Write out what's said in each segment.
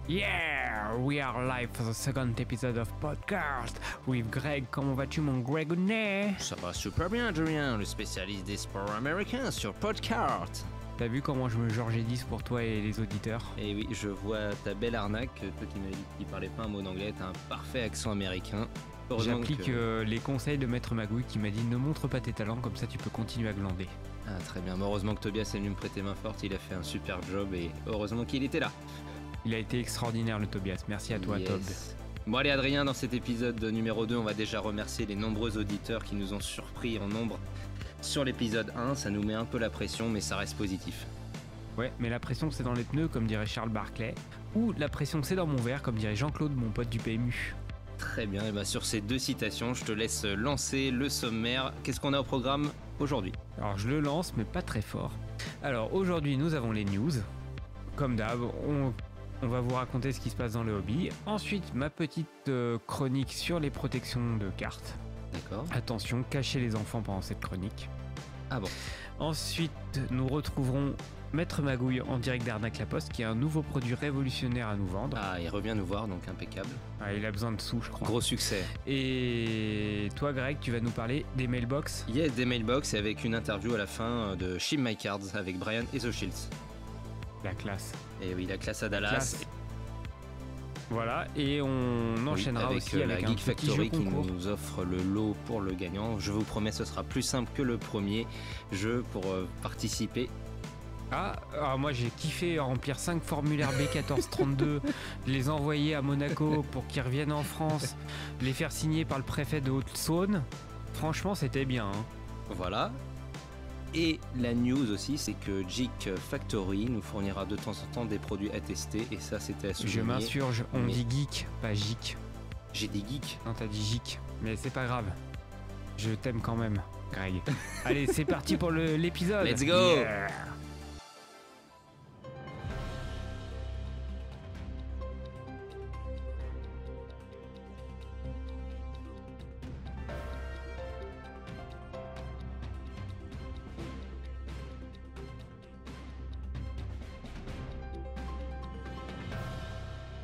Yeah, we are live for the second episode of podcast with Greg. Comment vas-tu, mon Gregonnet? Ça va super bien, Adrien, le spécialiste des sports américains sur Podcast. T'as vu comment je me Georges 10 pour toi et les auditeurs? Et oui, je vois ta belle arnaque. Toi qui m'as dit qu'il parlait pas un mot d'anglais, t'as un parfait accent américain. Heureusement J'applique les conseils de Maître Magouille qui m'a dit ne montre pas tes talents, comme ça tu peux continuer à glander. Ah, très bien. Mais heureusement que Tobias est venu me prêter main forte. Il a fait un super job et heureusement qu'il était là. Il a été extraordinaire, le Tobias. Merci à toi, Yes. Tob. Bon allez Adrien, dans cet épisode numéro 2, on va déjà remercier les nombreux auditeurs qui nous ont surpris en nombre sur l'épisode 1. Ça nous met un peu la pression, mais ça reste positif. Ouais, mais la pression c'est dans les pneus, comme dirait Charles Barclay, ou la pression c'est dans mon verre, comme dirait Jean-Claude, mon pote du PMU. Très bien, et bien sur ces deux citations, je te laisse lancer le sommaire. Qu'est-ce qu'on a au programme aujourd'hui? Alors je le lance, mais pas très fort. Alors aujourd'hui, nous avons les news. Comme d'hab, on va vous raconter ce qui se passe dans le hobby. Ensuite, ma petite chronique sur les protections de cartes. D'accord. Attention, cachez les enfants pendant cette chronique. Ah bon. Ensuite, nous retrouverons Maître Magouille en direct d'Arnaque La Poste, qui a un nouveau produit révolutionnaire à nous vendre. Ah, il revient nous voir, donc impeccable. Ah, il a besoin de sous, je crois. Gros succès. Et toi, Greg, tu vas nous parler des mailbox. Yes, des mailbox et avec une interview à la fin de Ship My Cards avec Brian et The Shields. La classe. Et oui, la classe à Dallas. Classe. Voilà, et on enchaînera avec aussi avec la un Geek petit Factory jeu qui concours. nous offre le lot pour le gagnant. Je vous promets, ce sera plus simple que le premier jeu pour participer. Ah, moi j'ai kiffé remplir 5 formulaires B1432, les envoyer à Monaco pour qu'ils reviennent en France, les faire signer par le préfet de Haute-Saône. Franchement, c'était bien. Hein. Voilà. Et la news aussi, c'est que Geek Factory nous fournira de temps en temps des produits à tester. Et ça, c'était à souligner. Je m'insurge, on mais- dit geek, pas geek. J'ai des geeks. Non, t'as dit geek, mais c'est pas grave. Je t'aime quand même, Greg. Allez, c'est parti pour l'épisode. Let's go. Yeah.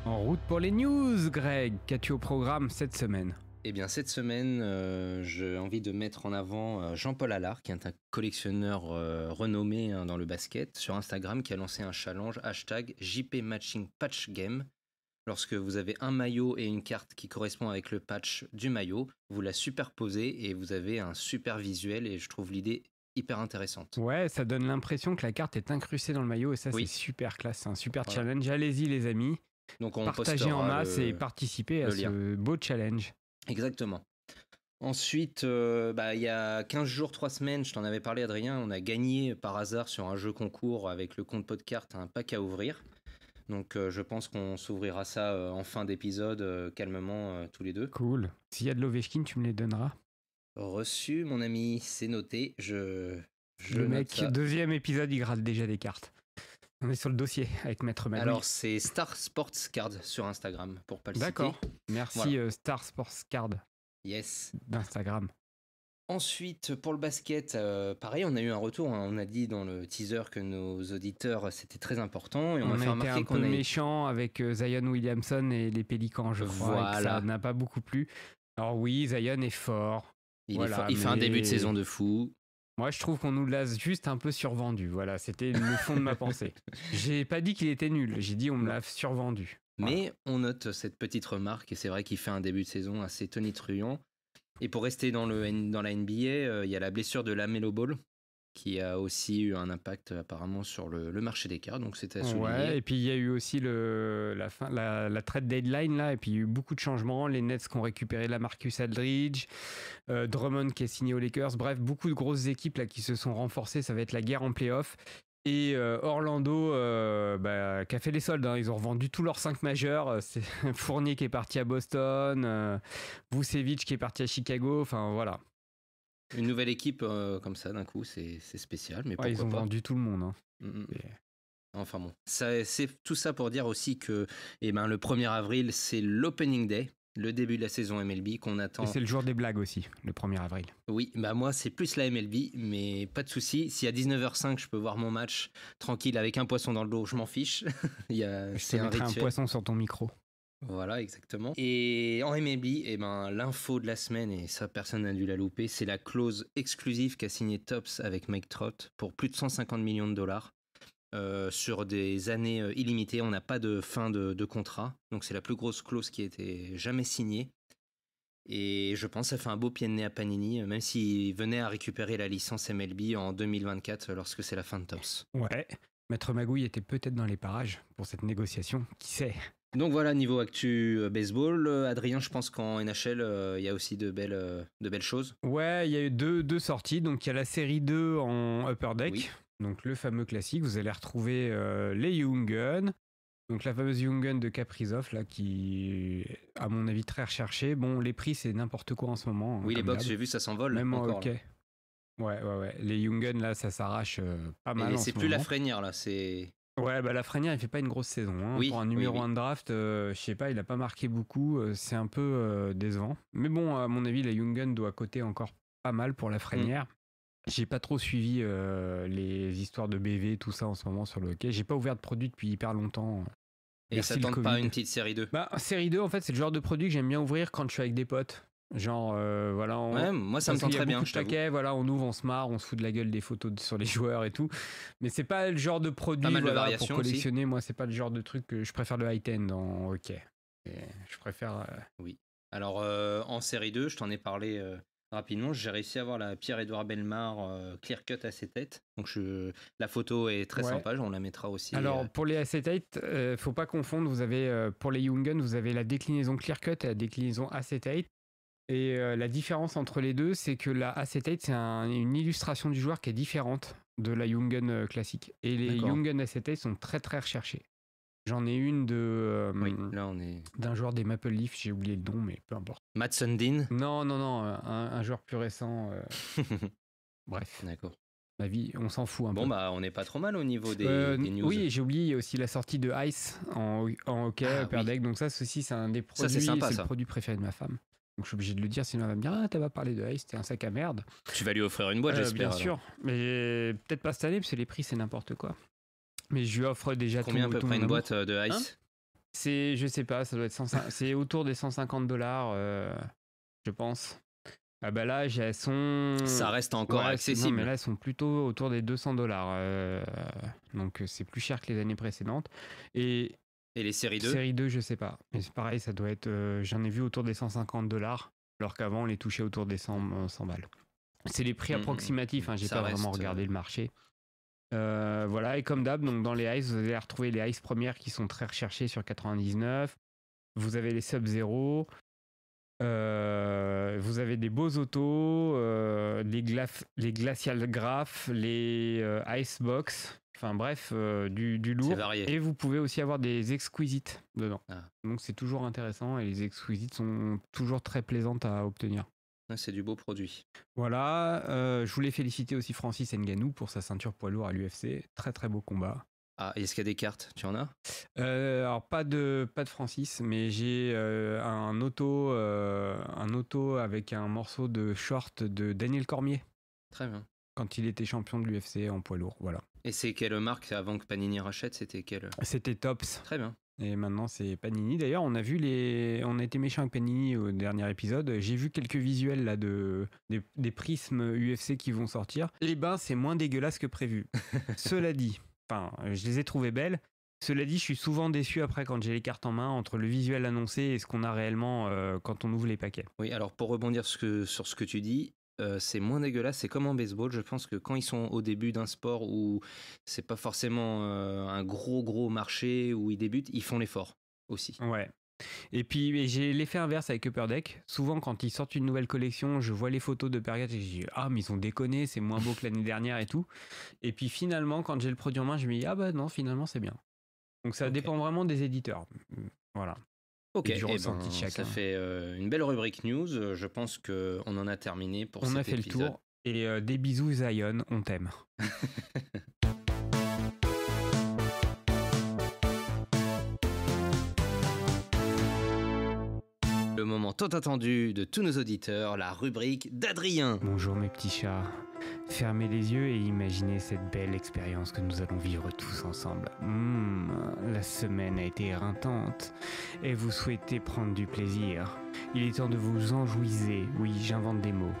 En route pour les news, Greg. Qu'as-tu au programme cette semaine? Eh bien, cette semaine, j'ai envie de mettre en avant Jean-Paul Allard, qui est un collectionneur renommé dans le basket, sur Instagram, qui a lancé un challenge hashtag JP Matching Patch Game. Lorsque vous avez un maillot et une carte qui correspond avec le patch du maillot, vous la superposez et vous avez un super visuel et je trouve l'idée hyper intéressante. Ouais, ça donne l'impression que la carte est incrustée dans le maillot et ça, Oui. c'est super classe. C'est un super Voilà. challenge. Allez-y, les amis. Donc on Partagez en postera masse et participez à le lien. ce beau challenge. Exactement. Ensuite, il y a 15 jours, 3 semaines, je t'en avais parlé Adrien, on a gagné par hasard sur un jeu concours avec le compte Podcart un pack à ouvrir. Donc je pense qu'on s'ouvrira ça en fin d'épisode calmement tous les deux. Cool. S'il y a de l'Ovechkin, tu me les donneras. Reçu mon ami, c'est noté, je Le note mec, ça. deuxième épisode, il gratte déjà des cartes. On est sur le dossier avec Maître Magouille. Alors c'est Star Sports Card sur Instagram pour pas le D'accord. citer. Merci Voilà. Star Sports Card Yes. d'Instagram. Ensuite, pour le basket, pareil, on a eu un retour. Hein. On a dit dans le teaser que nos auditeurs, c'était très important. Et on On m'a fait a été remarquer un peu qu'on a... méchant avec Zion Williamson et les Pélicans, je crois. Et que Voilà. ça n'a pas beaucoup plu. Alors oui, Zion est fort. Il, Voilà, est fort. Il fait un mais- début de saison de fou. Moi, je trouve qu'on nous l'a juste un peu survendu. Voilà, c'était le fond de ma pensée. J'ai pas dit qu'il était nul. J'ai dit on me l'a survendu. Voilà. Mais on note cette petite remarque. Et c'est vrai qu'il fait un début de saison assez tonitruant. Et pour rester dans la NBA, il y a la blessure de LaMelo Ball qui a aussi eu un impact apparemment sur le marché des cartes. Donc c'était à souligner. Ouais, et puis il y a eu aussi la trade deadline là, et puis il y a eu beaucoup de changements. Les Nets qui ont récupéré Lamarcus Aldridge, Drummond qui est signé aux Lakers. Bref, beaucoup de grosses équipes là qui se sont renforcées. Ça va être la guerre en playoff. Et Orlando qui a fait les soldes. Hein. Ils ont revendu tous leurs 5 majeurs. C'est Fournier qui est parti à Boston, Vucevic qui est parti à Chicago. Enfin voilà. Une nouvelle équipe comme ça d'un coup, c'est spécial. Mais Ouais, ils pourquoi ont pas. vendu tout le monde. Hein. Mm. Et- Enfin bon, c'est tout ça pour dire aussi que le 1er avril, c'est l'opening day. le début de la saison MLB qu'on attend. Et c'est le jour des blagues aussi, le 1er avril. Oui, bah moi c'est plus la MLB, mais pas de souci. Si à 19h05 je peux voir mon match tranquille avec un poisson dans le dos, je m'en fiche. Je te mettrai un poisson sur ton micro. Voilà, exactement. Et en MLB, l'info de la semaine, et ça personne n'a dû la louper, c'est la clause exclusive qu'a signée Topps avec Mike Trout pour plus de 150 millions de dollars. Sur des années illimitées, on n'a pas de fin de contrat, donc c'est la plus grosse clause qui a été jamais signée. Et je pense que ça fait un beau pied de nez à Panini, même s'il venait à récupérer la licence MLB en 2024 lorsque c'est la fin de Topps. Ouais, Maître Magouille était peut-être dans les parages pour cette négociation, qui sait. Donc voilà, niveau actu baseball, Adrien, je pense qu'en NHL, il y a aussi de belles choses. Ouais, il y a eu deux sorties, donc il y a la série 2 en Upper Deck. Oui. Donc le fameux classique, vous allez retrouver les Young Guns. Donc la fameuse Young Gun de Kaprizov, là, qui est, à mon avis, très recherchée. Bon, les prix, c'est n'importe quoi en ce moment. Oui, les box, j'ai vu, ça s'envole. Même en hockey. Ouais. Les Young Gun, là, ça s'arrache pas mal. Et c'est plus la Lafrenière, là, c'est... Ouais, bah Lafrenière, il fait pas une grosse saison. Hein. Oui, pour un numéro 1 de draft, je sais pas, il a pas marqué beaucoup. C'est un peu décevant. Mais bon, à mon avis, la Young Gun doit coter encore pas mal pour Lafrenière. J'ai pas trop suivi les histoires de BV, tout ça en ce moment sur le hockey. J'ai pas ouvert de produit depuis hyper longtemps. Et ça tente pas une petite série 2? Bah, série 2, en fait, c'est le genre de produit que j'aime bien ouvrir quand je suis avec des potes. Genre, voilà. Ouais, moi ça me tente très bien. Je paquets, voilà, on ouvre, on se marre, on se fout de la gueule des photos sur les joueurs et tout. Mais c'est pas le genre de produit voilà, pour collectionner. Aussi. Moi, c'est pas le genre de truc que je préfère le high-end en hockey. Je préfère. Oui. Alors, en série 2, je t'en ai parlé. Rapidement, j'ai réussi à avoir la Pierre-Édouard Bellemare Clear Cut Acetate. Donc la photo est très sympa, on la mettra aussi. Alors pour les Acetate, faut pas confondre, vous avez pour les Young Guns, vous avez la déclinaison Clear Cut et la déclinaison Acetate. Et la différence entre les deux, c'est que la Acetate, c'est une illustration du joueur qui est différente de la Young Gun classique. Et les Young Gun Acetate sont très très recherchés. J'en ai une d'un joueur des Maple Leafs, j'ai oublié le nom, mais peu importe. Matt Sundin? Non, un joueur plus récent. Bref. D'accord. Ma vie, on s'en fout un peu. Bon, bah, on n'est pas trop mal au niveau des news. Oui, j'ai oublié aussi la sortie de Ice en hockey, Upper Deck. Donc ça aussi, c'est un des produits, ça, c'est sympa, le produit préféré de ma femme. Donc je suis obligé de le dire, sinon elle va me dire « Ah, t'as pas parlé de Ice, t'es un sac à merde. » Tu vas lui offrir une boîte, j'espère. Bien sûr, mais peut-être pas cette année, parce que les prix, c'est n'importe quoi. Mais je lui offre déjà combien à peu près une boîte de Ice? C'est, je sais pas, ça doit être c'est autour des $150, je pense. Ah bah là, elles sont... Ça reste encore accessible. Non, mais là, elles sont plutôt autour des $200. Donc c'est plus cher que les années précédentes. Et les séries 2? Série 2, je sais pas. Mais c'est pareil, ça doit être... j'en ai vu autour des $150, alors qu'avant, on les touchait autour des 100 balles. C'est les prix approximatifs, hein, j'ai pas vraiment regardé le marché. Voilà, et comme d'hab, donc dans les Ice, vous allez retrouver les Ice premières qui sont très recherchées sur 99. Vous avez les Sub-Zero. Vous avez des beaux autos, les Glacial Graph, les Icebox. Enfin bref, du lourd. C'est varié. Et vous pouvez aussi avoir des Exquisites dedans. Donc c'est toujours intéressant et les Exquisites sont toujours très plaisantes à obtenir. C'est du beau produit. Voilà, je voulais féliciter aussi Francis Ngannou pour sa ceinture poids lourd à l'UFC. Très très beau combat. Ah, est-ce qu'il y a des cartes? Tu en as? Alors pas de Francis, mais j'ai un auto avec un morceau de short de Daniel Cormier. Très bien. Quand il était champion de l'UFC en poids lourd, voilà. Et c'est quelle marque avant que Panini rachète? C'était quelle? C'était Topps. Très bien. Et maintenant c'est Panini. D'ailleurs, on a été méchant avec Panini au dernier épisode. J'ai vu quelques visuels là des prismes UFC qui vont sortir. Les bains, c'est moins dégueulasse que prévu. Cela dit, je les ai trouvées belles. Cela dit, je suis souvent déçu après quand j'ai les cartes en main entre le visuel annoncé et ce qu'on a réellement quand on ouvre les paquets. Oui, alors pour rebondir sur ce que tu dis, c'est moins dégueulasse. C'est comme en baseball. Je pense que quand ils sont au début d'un sport où c'est pas forcément un gros marché où ils débutent, ils font l'effort aussi. Ouais. Et puis j'ai l'effet inverse avec Upper Deck. Souvent quand ils sortent une nouvelle collection, je vois les photos de Pergat et je dis ah mais ils ont déconné, c'est moins beau que l'année dernière et tout. Et puis finalement quand j'ai le produit en main, je me dis ah bah non finalement c'est bien. Donc ça dépend vraiment des éditeurs. Voilà. Ok, ça fait une belle rubrique news. Je pense qu'on en a terminé pour cet épisode. On a fait le tour. Et des bisous Zion, on t'aime. Le moment tant attendu de tous nos auditeurs, la rubrique d'Adrien. Bonjour mes petits chats. Fermez les yeux et imaginez cette belle expérience que nous allons vivre tous ensemble. La semaine a été éreintante et vous souhaitez prendre du plaisir. Il est temps de vous enjouiser, oui j'invente des mots,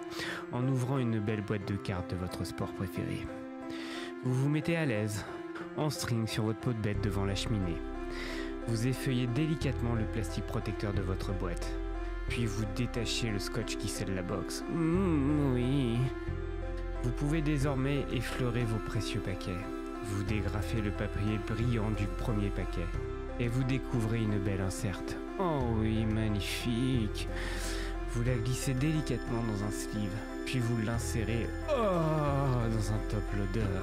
en ouvrant une belle boîte de cartes de votre sport préféré. Vous vous mettez à l'aise, en string sur votre peau de bête devant la cheminée. Vous effeuillez délicatement le plastique protecteur de votre boîte. Puis vous détachez le scotch qui scelle la box. Oui. Vous pouvez désormais effleurer vos précieux paquets. Vous dégrafez le papier brillant du premier paquet. Et vous découvrez une belle inserte. Oh oui, magnifique. Vous la glissez délicatement dans un sleeve. Puis vous l'insérez dans un top loader.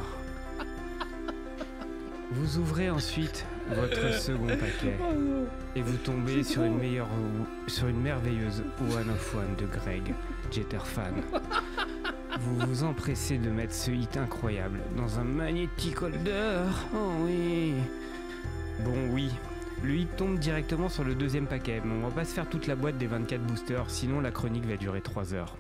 Vous ouvrez ensuite votre second paquet et vous tombez sur une merveilleuse One of One de Greg, Jetterfan. Vous vous empressez de mettre ce hit incroyable dans un magnétique holder. Oh oui. Bon oui, le hit tombe directement sur le deuxième paquet, mais on va pas se faire toute la boîte des 24 boosters, sinon la chronique va durer 3 heures.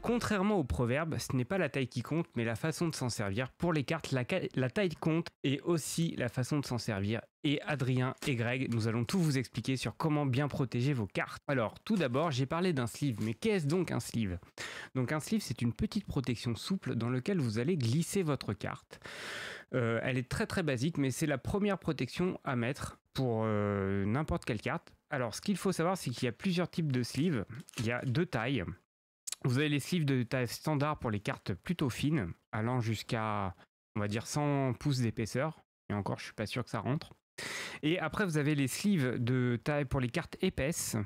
Contrairement au proverbe, ce n'est pas la taille qui compte, mais la façon de s'en servir. Pour les cartes, la taille compte et aussi la façon de s'en servir. Et Adrien et Greg, nous allons tout vous expliquer sur comment bien protéger vos cartes. Alors, tout d'abord, j'ai parlé d'un sleeve, mais qu'est-ce donc un sleeve ? Donc un sleeve, c'est une petite protection souple dans laquelle vous allez glisser votre carte. Elle est très très basique, mais c'est la première protection à mettre pour n'importe quelle carte. Alors, ce qu'il faut savoir, c'est qu'il y a plusieurs types de sleeves. Il y a 2 tailles. Vous avez les sleeves de taille standard pour les cartes plutôt fines, allant jusqu'à, on va dire, 100 pouces d'épaisseur. Et encore, je suis pas sûr que ça rentre. Et après, vous avez les sleeves de taille pour les cartes épaisses,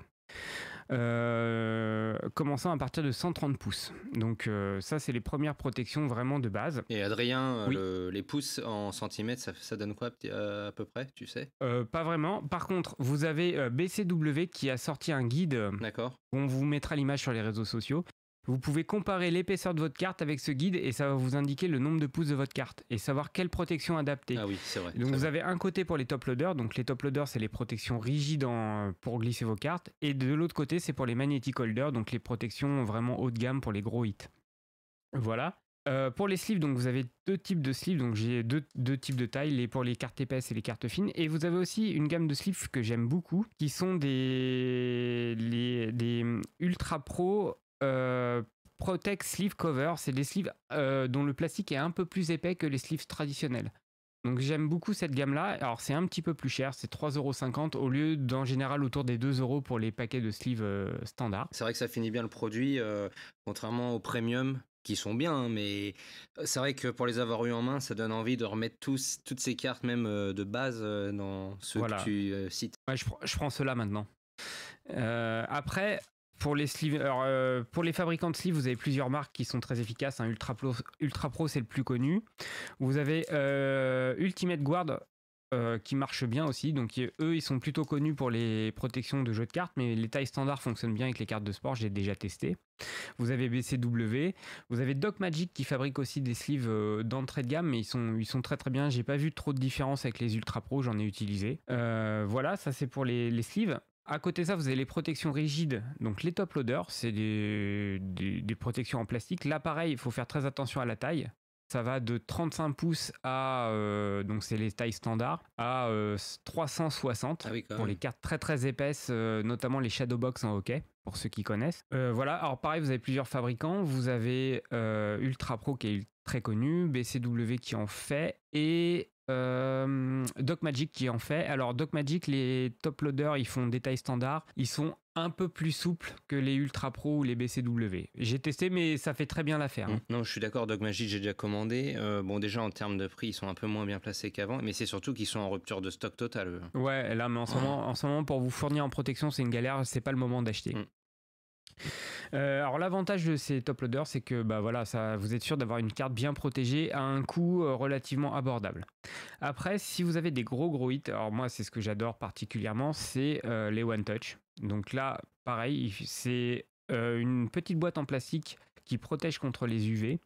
commençant à partir de 130 pouces. Donc ça, c'est les premières protections vraiment de base. Et Adrien, oui. Les pouces en centimètres, ça donne quoi à peu près, tu sais ? Pas vraiment. Par contre, vous avez BCW qui a sorti un guide. D'accord. On vous mettra l'image sur les réseaux sociaux. Vous pouvez comparer l'épaisseur de votre carte avec ce guide et ça va vous indiquer le nombre de pouces de votre carte et savoir quelle protection adapter. Ah oui, c'est vrai. Donc vous avez un côté pour les top loaders, donc les top loaders c'est les protections rigides pour glisser vos cartes, et de l'autre côté c'est pour les magnetic holders, donc les protections vraiment haut de gamme pour les gros hits. Voilà. Pour les sleeves, donc vous avez 2 types de sleeves, donc j'ai deux types de tailles, pour les cartes épaisses et les cartes fines, et vous avez aussi une gamme de sleeves que j'aime beaucoup, qui sont des Ultra Pro Protect Sleeve Cover. C'est des sleeves dont le plastique est un peu plus épais que les sleeves traditionnels. Donc j'aime beaucoup cette gamme-là. Alors c'est un petit peu plus cher, c'est 3,50€ au lieu d'en général autour des 2€ pour les paquets de sleeves standard. C'est vrai que ça finit bien le produit, contrairement aux premium qui sont bien, hein, mais c'est vrai que pour les avoir eu en main, ça donne envie de remettre toutes ces cartes même de base dans ceux que tu cites. Ouais, je prends ceux-là maintenant. Après, pour les sleeves, pour les fabricants de sleeves, vous avez plusieurs marques qui sont très efficaces. Hein. Ultra Pro, c'est le plus connu. Vous avez Ultimate Guard qui marche bien aussi. Donc eux, ils sont plutôt connus pour les protections de jeux de cartes, mais les tailles standards fonctionnent bien avec les cartes de sport. J'ai déjà testé. Vous avez BCW. Vous avez Doc Magic qui fabrique aussi des sleeves d'entrée de gamme, mais ils sont très très bien. J'ai pas vu trop de différence avec les Ultra Pro. J'en ai utilisé. Voilà, ça c'est pour les sleeves. À côté de ça, vous avez les protections rigides, donc les top loaders, c'est des protections en plastique. Là, pareil, il faut faire très attention à la taille. Ça va de 35 pouces à, donc c'est les tailles standards, à 360 pour les cartes très très épaisses, notamment les Shadowbox en hockey, pour ceux qui connaissent. Voilà, alors pareil, vous avez plusieurs fabricants. Vous avez Ultra Pro qui est très connu, BCW qui en fait, et Doc Magic qui en fait. Alors Doc Magic, les top loaders, ils font des tailles standards, ils sont un peu plus souples que les Ultra Pro ou les BCW. J'ai testé, mais ça fait très bien l'affaire. Hein. Non, je suis d'accord, Doc Magic, j'ai déjà commandé. Bon, déjà en termes de prix, ils sont un peu moins bien placés qu'avant, mais c'est surtout qu'ils sont en rupture de stock totale. Ouais, là, mais en ce moment, pour vous fournir en protection, c'est une galère, c'est pas le moment d'acheter. Alors l'avantage de ces top loaders, c'est que voilà, vous êtes sûr d'avoir une carte bien protégée à un coût relativement abordable. Après, si vous avez des gros hits, alors moi c'est ce que j'adore particulièrement, c'est les One Touch. Donc là, pareil, c'est une petite boîte en plastique qui protège contre les UV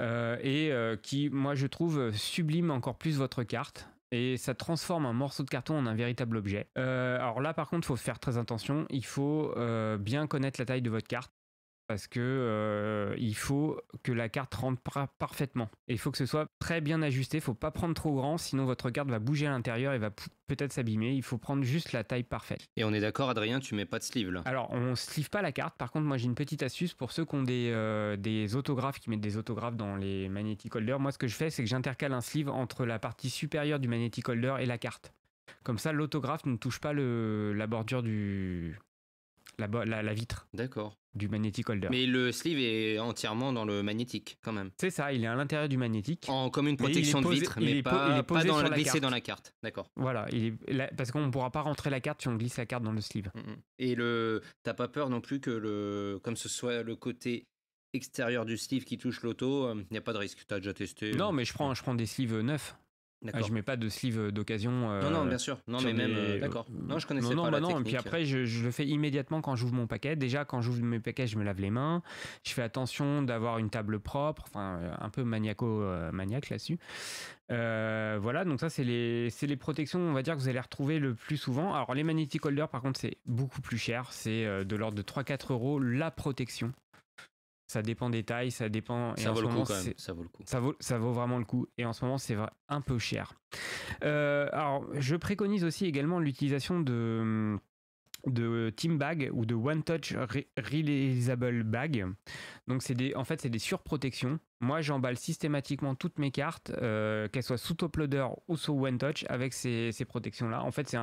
et qui, moi je trouve, sublime encore plus votre carte. et ça transforme un morceau de carton en un véritable objet. Alors là, par contre, il faut faire très attention. Il faut bien connaître la taille de votre carte. Parce que il faut que la carte rentre parfaitement. Et il faut que ce soit très bien ajusté. Il ne faut pas prendre trop grand, sinon votre carte va bouger à l'intérieur et va peut-être s'abîmer. Il faut prendre juste la taille parfaite. Et on est d'accord, Adrien, tu mets pas de sleeve là? Alors, on ne sleeve pas la carte. Par contre, moi, j'ai une petite astuce pour ceux qui ont des autographes, qui mettent des autographes dans les magnetic holders. Moi, ce que je fais, c'est que j'intercale un sleeve entre la partie supérieure du magnetic holder et la carte. Comme ça, l'autographe ne touche pas la bordure la vitre. D'accord. Du magnetic holder. Mais le sleeve est entièrement dans le magnétique quand même. C'est ça, il est à l'intérieur du magnétique. Comme une protection de vitre, mais pas glissé dans la carte. D'accord. Voilà, parce qu'on ne pourra pas rentrer la carte si on glisse la carte dans le sleeve. Et t'as pas peur non plus que comme ce soit le côté extérieur du sleeve qui touche l'auto, il n'y a pas de risque, tu as déjà testé? Non, mais je prends des sleeves neufs. Je mets pas de sleeve d'occasion. Non, bien sûr. Non, mais même. D'accord. Non, je connaissais pas la technique. Et puis après, je le fais immédiatement quand j'ouvre mon paquet. Déjà, quand j'ouvre mes paquets, je me lave les mains. Je fais attention d'avoir une table propre. Enfin, un peu maniaque là-dessus. Voilà, donc ça, c'est les protections, on va dire, que vous allez retrouver le plus souvent. Alors, les magnetic holders, par contre, c'est beaucoup plus cher. C'est de l'ordre de 3-4 euros la protection. Ça dépend des tailles, ça dépend. Ça vaut le coup quand même. Ça vaut le coup. Ça vaut vraiment le coup. Et en ce moment, c'est un peu cher. Alors, je préconise aussi également l'utilisation de team bag ou de one touch realizable bag. Donc c'est des surprotections. Moi, j'emballe systématiquement toutes mes cartes, qu'elles soient sous top loader ou sous one touch, avec ces protections là. En fait, c'est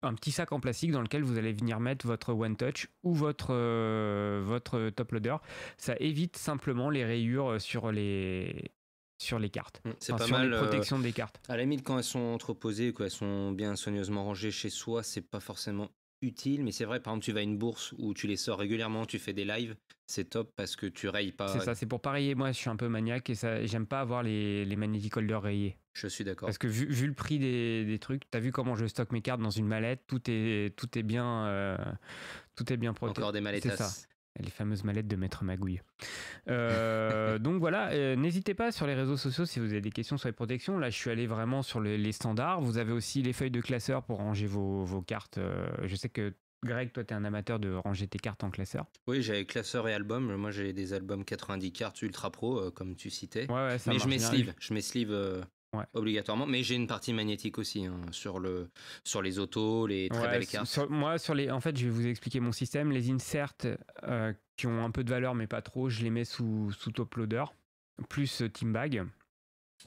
un petit sac en plastique dans lequel vous allez venir mettre votre One Touch ou votre top loader. Ça évite simplement les rayures sur les cartes. C'est pas mal. Les protections des cartes. À la limite, quand elles sont entreposées, quand elles sont bien soigneusement rangées chez soi, c'est pas forcément utile, mais c'est vrai, par exemple, tu vas à une bourse où tu les sors régulièrement, tu fais des lives, c'est top parce que tu rayes pas. C'est ça, c'est pour pas rayer. Moi, je suis un peu maniaque et j'aime pas avoir les magnetic holders rayés. Je suis d'accord. Parce que vu le prix des trucs, t'as vu comment je stocke mes cartes dans une mallette, tout est bien protégé. Encore des mallettes. C'est ça. Les fameuses mallettes de Maître Magouille. Donc voilà, n'hésitez pas sur les réseaux sociaux si vous avez des questions sur les protections. Là, je suis allé vraiment sur les standards. Vous avez aussi les feuilles de classeur pour ranger vos cartes. Je sais que Greg, toi, tu es un amateur de ranger tes cartes en classeur. Oui, j'avais classeur et album. Moi, j'ai des albums 90 cartes ultra pro, comme tu citais. Ouais, ça mais je mets sleeve obligatoirement. Mais j'ai une partie magnétique aussi sur les autos, les très belles cartes. En fait, je vais vous expliquer mon système. Les inserts qui ont un peu de valeur, mais pas trop, je les mets sous top loader, plus team bag.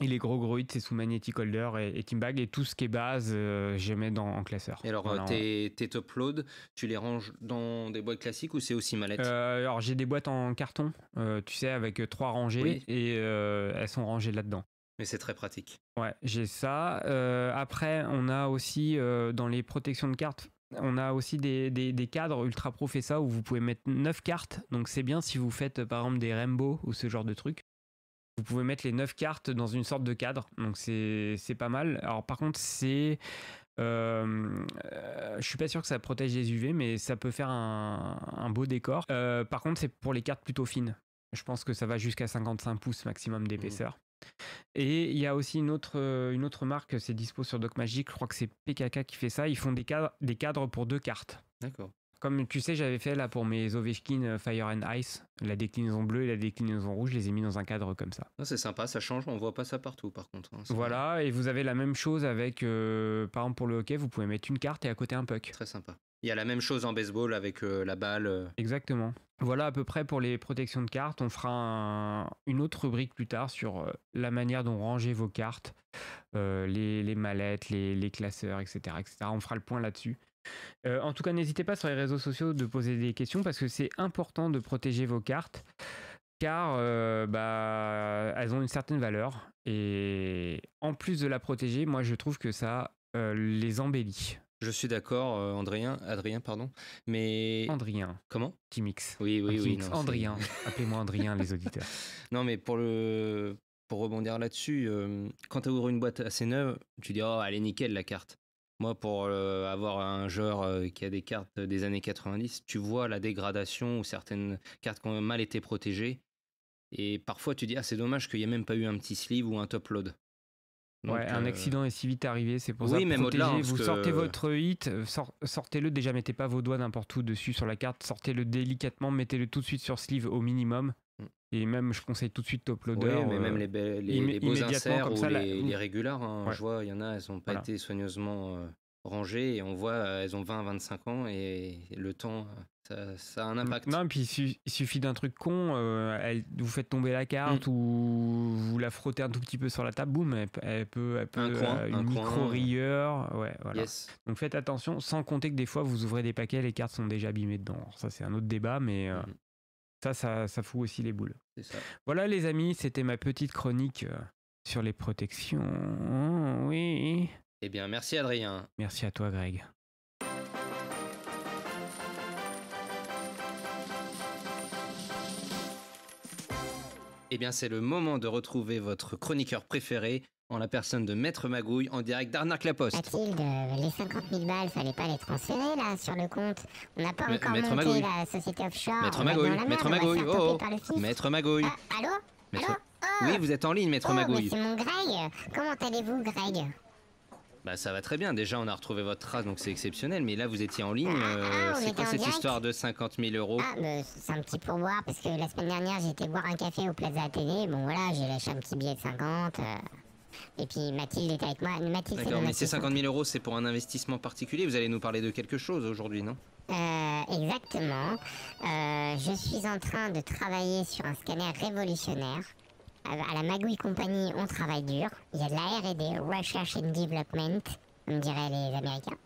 Et les gros hits, c'est sous magnetic holder et team bag. Et tout ce qui est base, je mets en classeur. Et alors, voilà, tes top load, tu les ranges dans des boîtes classiques ou c'est aussi mallette? Alors, j'ai des boîtes en carton, tu sais, avec 3 rangées, et elles sont rangées là-dedans. Mais c'est très pratique. Ouais, j'ai ça. Après, on a aussi, dans les protections de cartes, on a aussi des cadres ultra pro fait ça, où vous pouvez mettre 9 cartes. Donc, c'est bien si vous faites, par exemple, des Rainbow ou ce genre de trucs. Vous pouvez mettre les 9 cartes dans une sorte de cadre, donc c'est pas mal. Alors par contre, je suis pas sûr que ça protège les UV, mais ça peut faire un beau décor. Par contre, c'est pour les cartes plutôt fines. Je pense que ça va jusqu'à 55 pouces maximum d'épaisseur. Et il y a aussi une autre marque, c'est dispo sur Doc Magic, je crois que c'est PKK qui fait ça. Ils font des cadres pour 2 cartes. D'accord. Comme tu sais, j'avais fait là pour mes Ovechkin Fire and Ice, la déclinaison bleue et la déclinaison rouge, je les ai mis dans un cadre comme ça. Ah, c'est sympa, ça change, on voit pas ça partout par contre. Voilà, et vous avez la même chose avec, par exemple pour le hockey, vous pouvez mettre une carte et à côté un puck. Très sympa. Il y a la même chose en baseball avec la balle. Exactement. Voilà à peu près pour les protections de cartes. On fera une autre rubrique plus tard sur la manière dont ranger vos cartes, les mallettes, les classeurs, etc., etc. On fera le point là-dessus. En tout cas, n'hésitez pas sur les réseaux sociaux de poser des questions parce que c'est important de protéger vos cartes car elles ont une certaine valeur et en plus de la protéger, moi je trouve que ça les embellit. Je suis d'accord, Adrien, pardon, mais... Andrien. Comment? Timix. Oui. Non, Andrien. Appelez-moi Andrien, les auditeurs. Non, mais pour rebondir là-dessus, quand tu ouvres une boîte assez neuve, tu dis « Oh, elle est nickel, la carte ». Moi, pour avoir un joueur qui a des cartes des années 90, tu vois la dégradation ou certaines cartes qui ont mal été protégées. Et parfois, tu dis « Ah, c'est dommage qu'il n'y ait même pas eu un petit sleeve ou un top load ». Donc, Ouais, un accident est si vite arrivé, c'est pour ça. oui, même au-delà, Protégez, parce vous sortez que votre hit, sortez-le déjà, mettez pas vos doigts n'importe où dessus sur la carte, sortez-le délicatement, mettez-le tout de suite sur sleeve au minimum. Mm. Et même, je conseille tout de suite top loader. oui, mais même les beaux immédiatement inserts comme ou ça, les régulars, hein, ouais, je vois, il y en a, elles n'ont pas voilà. été soigneusement rangées et on voit, elles ont 20 à 25 ans et le temps, ça a un impact. Non, et puis il suffit d'un truc con, vous faites tomber la carte ou vous la frottez un tout petit peu sur la table, boum, elle peut une micro-rayure. Ouais, voilà. Yes. Donc faites attention, sans compter que des fois vous ouvrez des paquets, les cartes sont déjà abîmées dedans. Alors ça, c'est un autre débat, mais ça fout aussi les boules. C'est ça. Voilà, les amis, c'était ma petite chronique sur les protections. Oui. Eh bien, merci Adrien. Merci à toi, Greg. Eh bien, c'est le moment de retrouver votre chroniqueur préféré en la personne de Maître Magouille en direct d'Arnaque-la-Poste. Mathilde, les 50 000 balles, fallait pas les transférer là sur le compte. On n'a pas encore Maître monté Magouille. la société offshore. Maître On va être Magouille, dans la merde, Maître on va se Magouille, faire oh, toper oh. par le fisc. Maître Magouille. Allô Maître- Allô Oh Oui, vous êtes en ligne, Maître Oh, Magouille. mais c'est mon Greg. Comment allez-vous, Greg? Bah ça va très bien, déjà on a retrouvé votre trace donc c'est exceptionnel, mais là vous étiez en ligne, on c'est était quoi en cette direct histoire de 50 000 euros? Ah, c'est un petit pourboire parce que la semaine dernière j'ai été boire un café au Plaza Athénée. Bon voilà, j'ai lâché un petit billet de 50. Et puis Mathilde était avec moi. Mathilde, c'est D'accord, mon mais ces assistante. 50 000 euros c'est pour un investissement particulier, vous allez nous parler de quelque chose aujourd'hui, non? Exactement. Je suis en train de travailler sur un scanner révolutionnaire. À la Magouille Company, on travaille dur. Il y a de la R&D, Research and Development, comme diraient les Américains.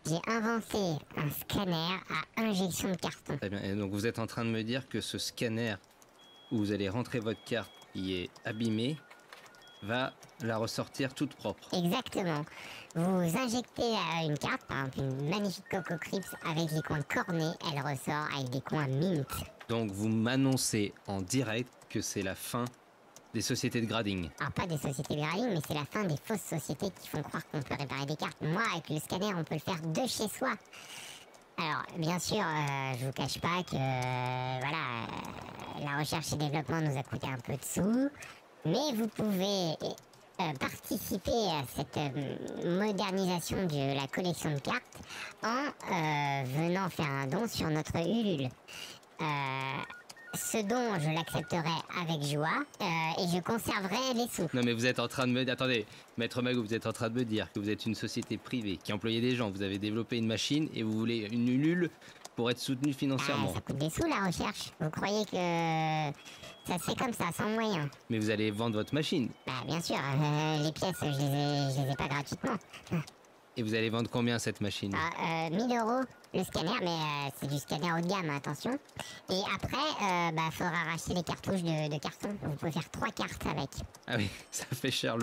J'ai inventé un scanner à injection de carton. Très bien, et donc vous êtes en train de me dire que ce scanner où vous allez rentrer votre carte qui est abîmée va la ressortir toute propre. Exactement. Vous injectez une carte, par exemple une magnifique Coco Crips avec les coins cornés, elle ressort avec des coins mint. Donc vous m'annoncez en direct que c'est la fin des sociétés de grading. Alors pas des sociétés de grading, mais c'est la fin des fausses sociétés qui font croire qu'on peut réparer des cartes. Moi, avec le scanner, on peut le faire de chez soi. Alors, bien sûr, je vous cache pas que la recherche et développement nous a coûté un peu de sous, mais vous pouvez participer à cette modernisation de la collection de cartes en venant faire un don sur notre Ulule. Ce don, je l'accepterai avec joie et je conserverai les sous. Non mais vous êtes en train de me... Attendez, Maître Magou, vous êtes en train de me dire que vous êtes une société privée qui employait des gens, vous avez développé une machine et vous voulez une Ulule pour être soutenu financièrement. Ça coûte des sous la recherche. Vous croyez que ça se fait comme ça, sans moyens? Mais vous allez vendre votre machine. Bah bien sûr, les pièces, je les ai pas gratuitement. Et vous allez vendre combien cette machine? 1000 € le scanner, mais c'est du scanner haut de gamme, attention. Et après, faudra racheter les cartouches de carton. Vous pouvez faire 3 cartes avec. Ah oui, ça fait cher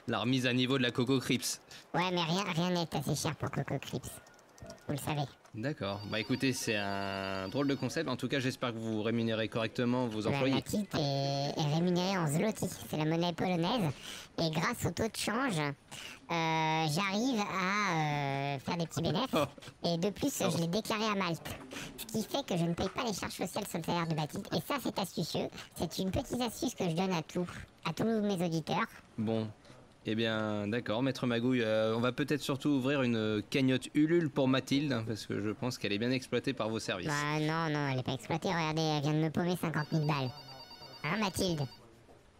la remise à niveau de la Coco Crips. Ouais, mais rien n'est assez cher pour Coco Crips. Vous le savez. D'accord. Bah écoutez, c'est un drôle de concept. En tout cas, j'espère que vous rémunérez correctement vos employés. La petite est rémunérée en zloty, c'est la monnaie polonaise. Et grâce au taux de change, j'arrive à faire des petits bénéfices. Et de plus, je l'ai déclaré à Malte. Ce qui fait que je ne paye pas les charges sociales sur le salaire de Mathilde. Et ça, c'est astucieux. C'est une petite astuce que je donne à tous mes auditeurs. Bon. Eh bien, d'accord, Maître Magouille, on va peut-être surtout ouvrir une cagnotte Ulule pour Mathilde, hein, parce que je pense qu'elle est bien exploitée par vos services. Bah non, elle est pas exploitée. Regardez, elle vient de me paumer 50 000 balles. Hein, Mathilde?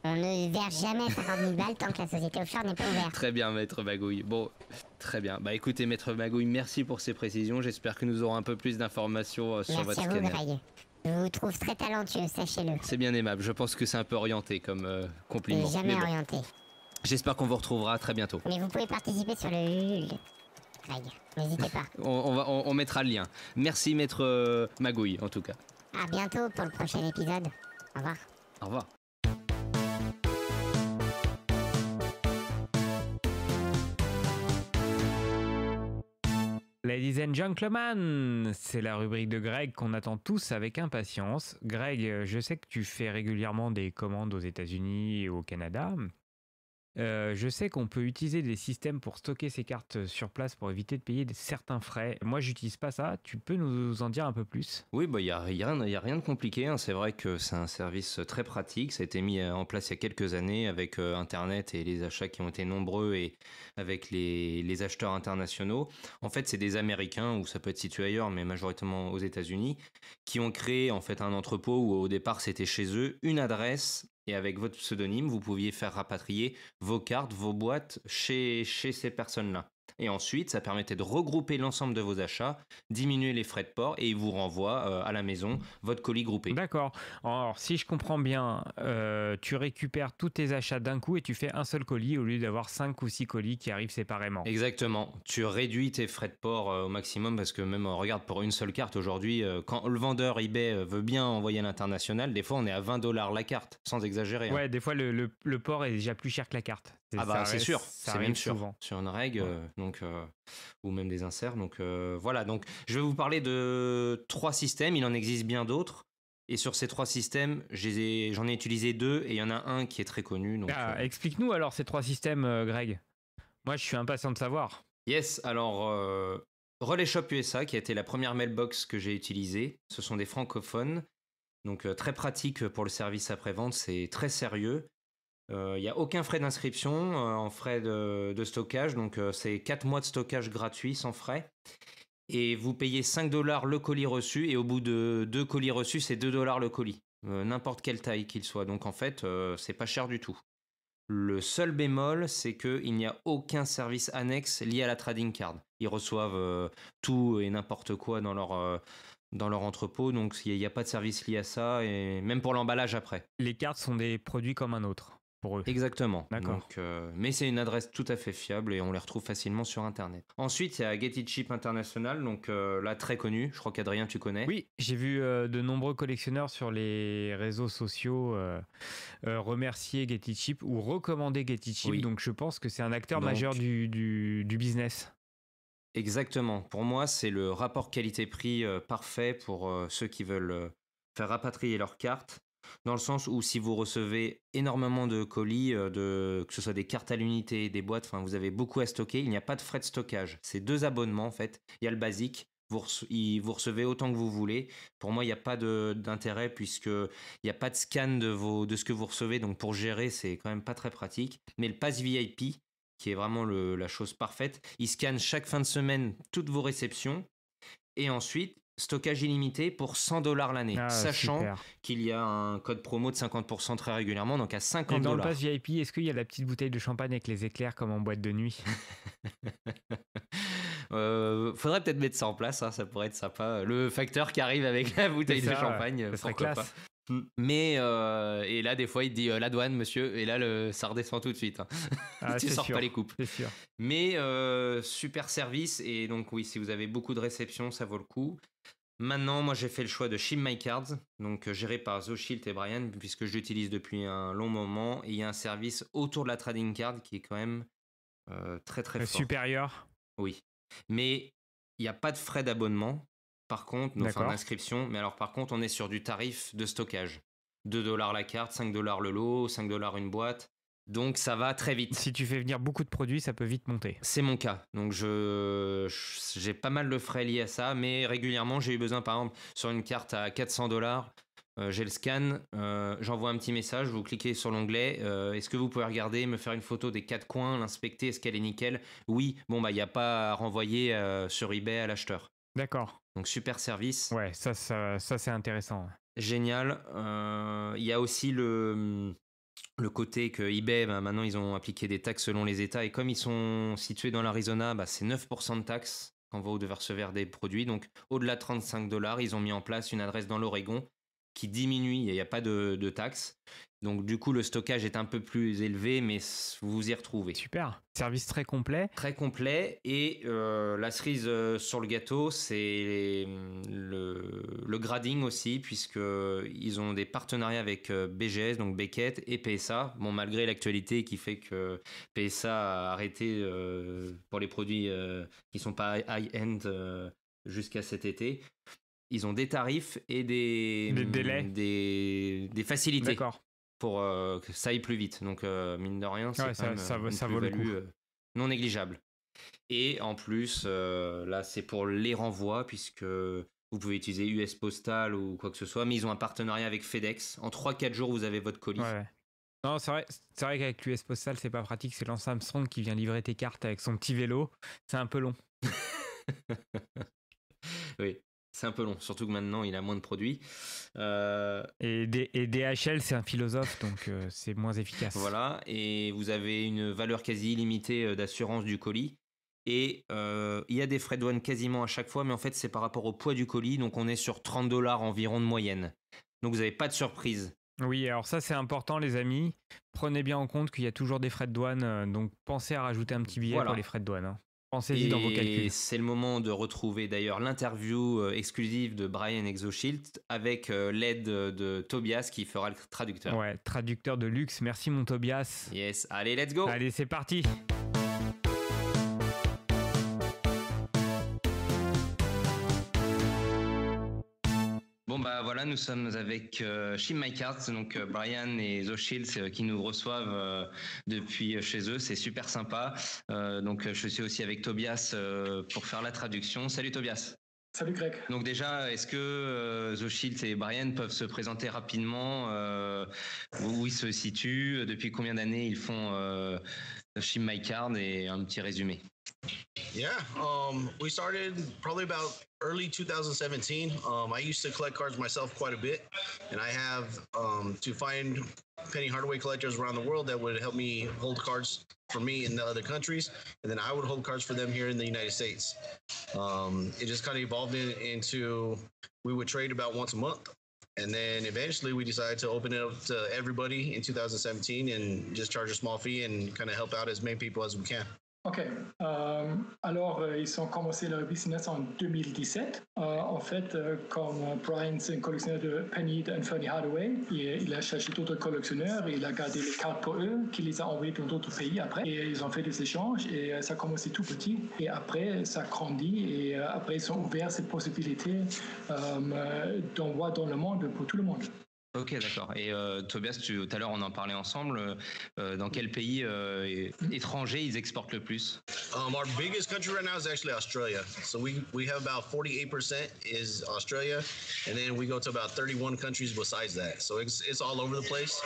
On ne verse jamais 50 000 balles tant que la société offshore n'est pas ouverte. Très bien, Maître Magouille. Bon, très bien. Bah écoutez, Maître Magouille, merci pour ces précisions. J'espère que nous aurons un peu plus d'informations sur votre scanner. Merci à vous, scanner. Greg. Je vous trouve très talentueux, sachez-le. C'est bien aimable. Je pense que c'est un peu orienté comme compliment. C'est jamais Mais bon, orienté. j'espère qu'on vous retrouvera très bientôt. Mais vous pouvez participer sur le Ulule, Greg. N'hésitez pas. On mettra le lien. Merci, Maître Magouille, en tout cas. À bientôt pour le prochain épisode. Au revoir. Au revoir. Ladies and gentlemen, c'est la rubrique de Greg qu'on attend tous avec impatience. Greg, je sais que tu fais régulièrement des commandes aux États-Unis et au Canada. Je sais qu'on peut utiliser des systèmes pour stocker ses cartes sur place pour éviter de payer certains frais. Moi, j'utilise pas ça. Tu peux nous en dire un peu plus? Oui, bah, y a rien de compliqué, hein. C'est vrai que c'est un service très pratique. Ça a été mis en place il y a quelques années avec Internet et les achats qui ont été nombreux et avec les acheteurs internationaux. En fait, c'est des Américains, ou ça peut être situé ailleurs, mais majoritairement aux États-Unis, qui ont créé en fait un entrepôt où au départ c'était chez eux, une adresse. Et avec votre pseudonyme, vous pouviez faire rapatrier vos cartes, vos boîtes chez ces personnes-là. Et ensuite, ça permettait de regrouper l'ensemble de vos achats, diminuer les frais de port et ils vous renvoient à la maison votre colis groupé. D'accord. Alors, si je comprends bien, tu récupères tous tes achats d'un coup et tu fais un seul colis au lieu d'avoir 5 ou 6 colis qui arrivent séparément. Exactement. Tu réduis tes frais de port au maximum parce que même, regarde, pour une seule carte aujourd'hui, quand le vendeur eBay veut bien envoyer à l'international, des fois on est à $20 la carte, sans exagérer, hein. Ouais, des fois le port est déjà plus cher que la carte. Ah bah c'est sûr, c'est même sûr. Souvent. Sur une règle, Ouais. ou même des inserts. Donc voilà, donc je vais vous parler de 3 systèmes, il en existe bien d'autres. Et sur ces 3 systèmes, j'en ai utilisé 2 et il y en a un qui est très connu. Donc, Explique-nous alors ces 3 systèmes, Greg. Moi, je suis impatient de savoir. Yes, alors Relay Shop USA, qui a été la première mailbox que j'ai utilisée. Ce sont des francophones, donc très pratique pour le service après-vente, c'est très sérieux. Il n'y a aucun frais d'inscription en frais de stockage, donc c'est 4 mois de stockage gratuit sans frais. Et vous payez $5 le colis reçu, et au bout de 2 colis reçus, c'est $2 le colis, n'importe quelle taille qu'il soit. Donc en fait, c'est pas cher du tout. Le seul bémol, c'est qu'il n'y a aucun service annexe lié à la trading card. Ils reçoivent tout et n'importe quoi dans leur entrepôt, donc il n'y a pas de service lié à ça, et même pour l'emballage après. Les cartes sont des produits comme un autre pour eux. Exactement. D'accord. Donc, mais c'est une adresse tout à fait fiable et on les retrouve facilement sur Internet. Ensuite, il y a Get It Cheap International, donc là très connu. Je crois qu'Adrien, tu connais. Oui, j'ai vu de nombreux collectionneurs sur les réseaux sociaux remercier Get It Cheap ou recommander Get It Cheap. Oui. Donc je pense que c'est un acteur majeur du business. Exactement. Pour moi, c'est le rapport qualité-prix parfait pour ceux qui veulent faire rapatrier leurs cartes. Dans le sens où si vous recevez énormément de colis, que ce soit des cartes à l'unité, des boîtes, enfin vous avez beaucoup à stocker, il n'y a pas de frais de stockage. C'est 2 abonnements en fait. Il y a le basique, vous recevez autant que vous voulez. Pour moi, il n'y a pas d'intérêt puisqu'il n'y a pas de scan de ce que vous recevez. Donc pour gérer, c'est quand même pas très pratique. Mais le pass VIP, qui est vraiment la chose parfaite, il scanne chaque fin de semaine toutes vos réceptions. Et ensuite, stockage illimité pour $100 l'année, sachant qu'il y a un code promo de 50% très régulièrement, donc à $50. Et dans le pass VIP, est-ce qu'il y a la petite bouteille de champagne avec les éclairs comme en boîte de nuit? Faudrait peut-être mettre ça en place, hein, ça pourrait être sympa. Le facteur qui arrive avec la bouteille de champagne, ça serait classe. Pas. Mais et là des fois il te dit la douane monsieur, et là ça redescend tout de suite, hein. Tu sors sûr, pas les coupes. C'est sûr. Mais super service, et donc oui, si vous avez beaucoup de réceptions, ça vaut le coup. Maintenant, moi j'ai fait le choix de Ship My Cards, donc géré par Zoshilt et Brian, puisque je l'utilise depuis un long moment, et il y a un service autour de la trading card qui est quand même très très fort. Supérieur. Oui, mais il n'y a pas de frais d'abonnement, par contre, enfin d'inscription, mais alors par contre on est sur du tarif de stockage. $2 la carte, $5 le lot, $5 une boîte, donc ça va très vite. Si tu fais venir beaucoup de produits, ça peut vite monter. C'est mon cas, donc j'ai pas mal de frais liés à ça, mais régulièrement j'ai eu besoin, par exemple, sur une carte à $400, j'ai le scan, j'envoie un petit message, vous cliquez sur l'onglet, est-ce que vous pouvez regarder, me faire une photo des 4 coins, l'inspecter, est-ce qu'elle est nickel? Oui, bon bah il n'y a pas à renvoyer sur eBay à l'acheteur. D'accord. Donc super service. Ouais, ça c'est intéressant. Génial. Il y a aussi le côté que eBay, maintenant ils ont appliqué des taxes selon les États, et comme ils sont situés dans l'Arizona, c'est 9% de taxes quand vous devez recevoir des produits. Donc au-delà de $35, ils ont mis en place une adresse dans l'Oregon qui diminue, il n'y a pas de taxes. Donc du coup le stockage est un peu plus élevé, mais vous vous y retrouvez. Super, service très complet. Très complet, et la cerise sur le gâteau, c'est le grading aussi, puisqu'ils ont des partenariats avec BGS, donc Beckett, et PSA. Bon, malgré l'actualité qui fait que PSA a arrêté pour les produits qui ne sont pas high-end jusqu'à cet été. Ils ont des tarifs et des délais, des facilités. D'accord. pour que ça aille plus vite. Donc, mine de rien, c'est quand même ça une vaut le coup. plus-value non négligeable. Et en plus, là, c'est pour les renvois, puisque vous pouvez utiliser US Postal ou quoi que ce soit, mais ils ont un partenariat avec FedEx. En 3-4 jours, vous avez votre colis. Ouais. Non, c'est vrai qu'avec l'US Postal, c'est pas pratique. C'est Lance Armstrong qui vient livrer tes cartes avec son petit vélo. C'est un peu long. Oui, c'est un peu long, surtout que maintenant, il a moins de produits. Et DHL, c'est un philosophe, donc c'est moins efficace. Voilà, et vous avez une valeur quasi illimitée d'assurance du colis. Et il y a des frais de douane quasiment à chaque fois, mais en fait, c'est par rapport au poids du colis. Donc, on est sur $30 environ de moyenne. Donc, vous n'avez pas de surprise. Oui, alors ça, c'est important, les amis. Prenez bien en compte qu'il y a toujours des frais de douane. Donc, pensez à rajouter un petit billet pour les frais de douane. Hein. Pensez-y dans vos calculs. Et c'est le moment de retrouver d'ailleurs l'interview exclusive de Brian Exoshield avec l'aide de Tobias qui fera le traducteur. Ouais, traducteur de luxe. Merci, mon Tobias. Yes, allez, let's go. Allez, c'est parti. Bon bah voilà, nous sommes avec Ship My Cards, donc Brian et Exoshield qui nous reçoivent depuis chez eux, c'est super sympa. Donc je suis aussi avec Tobias pour faire la traduction. Salut Tobias. Salut Greg. Donc déjà, est-ce que Exoshield et Brian peuvent se présenter rapidement où ils se situent, depuis combien d'années ils font Ship My Card et un petit résumé. Yeah, we started probably about early 2017. I used to collect cards myself quite a bit, and I have to find Penny Hardaway collectors around the world that would help me hold cards for me in the other countries, and then I would hold cards for them here in the United States. It just kind of evolved into we would trade about once a month. And then eventually we decided to open it up to everybody in 2017 and just charge a small fee and kind of help out as many people as we can. Ok, alors ils ont commencé leur business en 2017. En fait, comme Brian c'est un collectionneur de Penny et Fanny Hardaway, il a cherché d'autres collectionneurs et il a gardé les cartes pour eux, qu'il les a envoyées dans d'autres pays après. Et ils ont fait des échanges et ça a commencé tout petit. Et après, ça grandit et après, ils ont ouvert ces possibilités d'envoi dans le monde pour tout le monde. Ok, d'accord. Et Tobias, tout à l'heure, on en parlait ensemble. Dans quel pays étranger ils exportent le plus? Our biggest country right now is actually Australia. So we have about 48% is Australia, and then we go to about 31 countries besides that. So it's all over the place.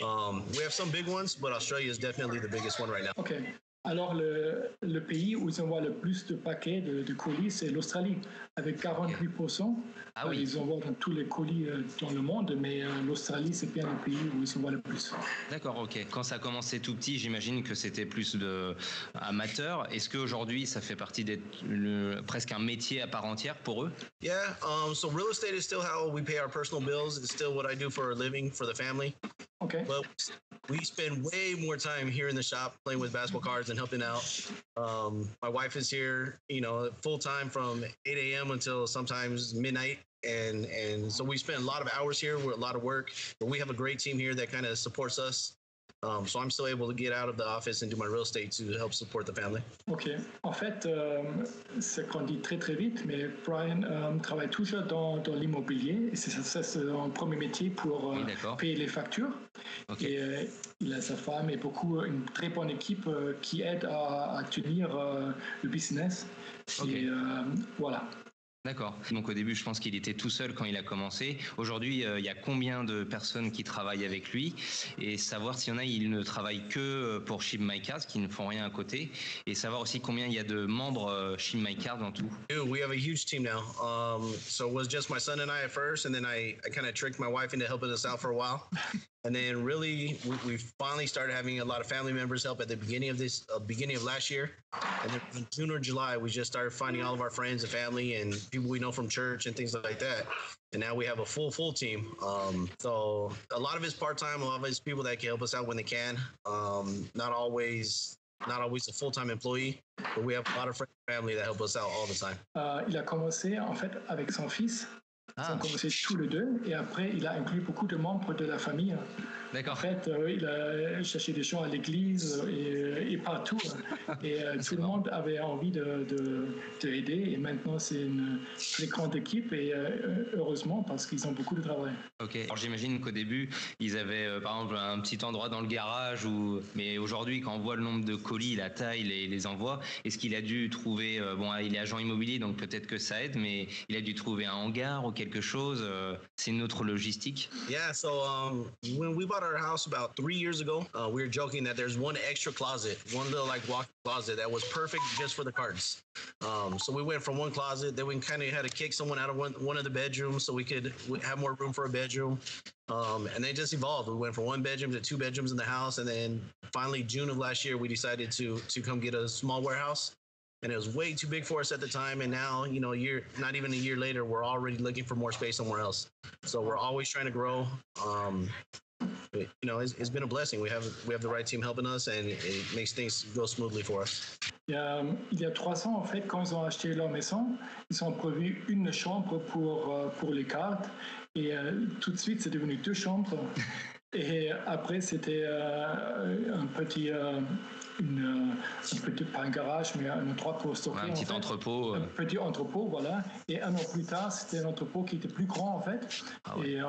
We have some big ones, but Australia is definitely the biggest one right now. Okay. Alors, le pays où ils envoient le plus de paquets de colis, c'est l'Australie, avec 48%. Ah oui. Ils envoient dans tous les colis dans le monde, mais l'Australie, c'est bien le pays où ils envoient le plus. D'accord, ok. Quand ça a commencé tout petit, j'imagine que c'était plus amateur. Est-ce qu'aujourd'hui, ça fait partie d'être presque un métier à part entière pour eux? Yeah, so real estate is still how we pay our personal bills. It's still what I do for a living for the family. Okay. But we spend way more time here in the shop playing with basketball cards and helping out. My wife is here, full time from 8 a.m. until sometimes midnight. And so we spend a lot of hours here with a lot of work, but we have a great team here that kind of supports us. So I'm still able to get out of the office and do my real estate to help support the family. Ok. En fait, ça grandit très très vite, mais Brian travaille toujours dans l'immobilier. Et c'est son premier métier pour payer les factures. Okay. Et il a sa femme et une très bonne équipe qui aide à tenir le business. Okay. Et voilà. D'accord. Donc au début, je pense qu'il était tout seul quand il a commencé. Aujourd'hui, il y a combien de personnes qui travaillent avec lui? Et savoir s'il y en a, ils ne travaillent que pour Ship My Cards, qui ne font rien à côté. Et savoir aussi combien il y a de membres Ship My Cards en tout. We have a huge team now. So it was just my son and I at first, and then I kind of tricked my wife into helping us out for a while. And then really, we finally started having a lot of family members help at the beginning of last year. And then in June or July, we just started finding all of our friends and family and people we know from church and things like that. And now we have a full team. So a lot of it's part-time, a lot of it's people that can help us out when they can. Not always a full-time employee, but we have a lot of friends and family that help us out all the time. Il a commencé en fait avec son fils. Ils ont commencé tous les deux et après il a inclus beaucoup de membres de la famille D'accord. En fait, il a cherché des gens à l'église et partout. Et tout le monde avait envie de aider. Et maintenant, c'est une très grande équipe et heureusement parce qu'ils ont beaucoup de travail. Ok. Alors j'imagine qu'au début, ils avaient par exemple un petit endroit dans le garage mais aujourd'hui, quand on voit le nombre de colis, la taille, les envois, est-ce qu'il a dû trouver, il est agent immobilier, donc peut-être que ça aide, mais il a dû trouver un hangar ou quelque chose. C'est une autre logistique. Yeah, so when we bought our house about 3 years ago, we were joking that there's one extra closet, one little like walk closet that was perfect just for the cards. So we went from one closet, then we kind of had to kick someone out of one of the bedrooms so we could have more room for a bedroom. And they just evolved. We went from 1 bedroom to 2 bedrooms in the house, and then finally June of last year we decided to come get a small warehouse. And it was way too big for us at the time. And now, not even a year later, we're already looking for more space somewhere else. So we're always trying to grow. But, it's been a blessing. We have the right team helping us, and it makes things go smoothly for us. Il y a 3 ans, en fait, quand ils ont acheté leur maison, ils ont prévu une chambre pour les cartes. Et tout de suite, c'est devenu 2 chambres. Et après, c'était un petit... pas un garage, mais un endroit pour stocker. Un petit entrepôt. Un petit entrepôt, voilà. Et 1 an plus tard, c'était un entrepôt qui était plus grand, en fait. Ah ouais. Et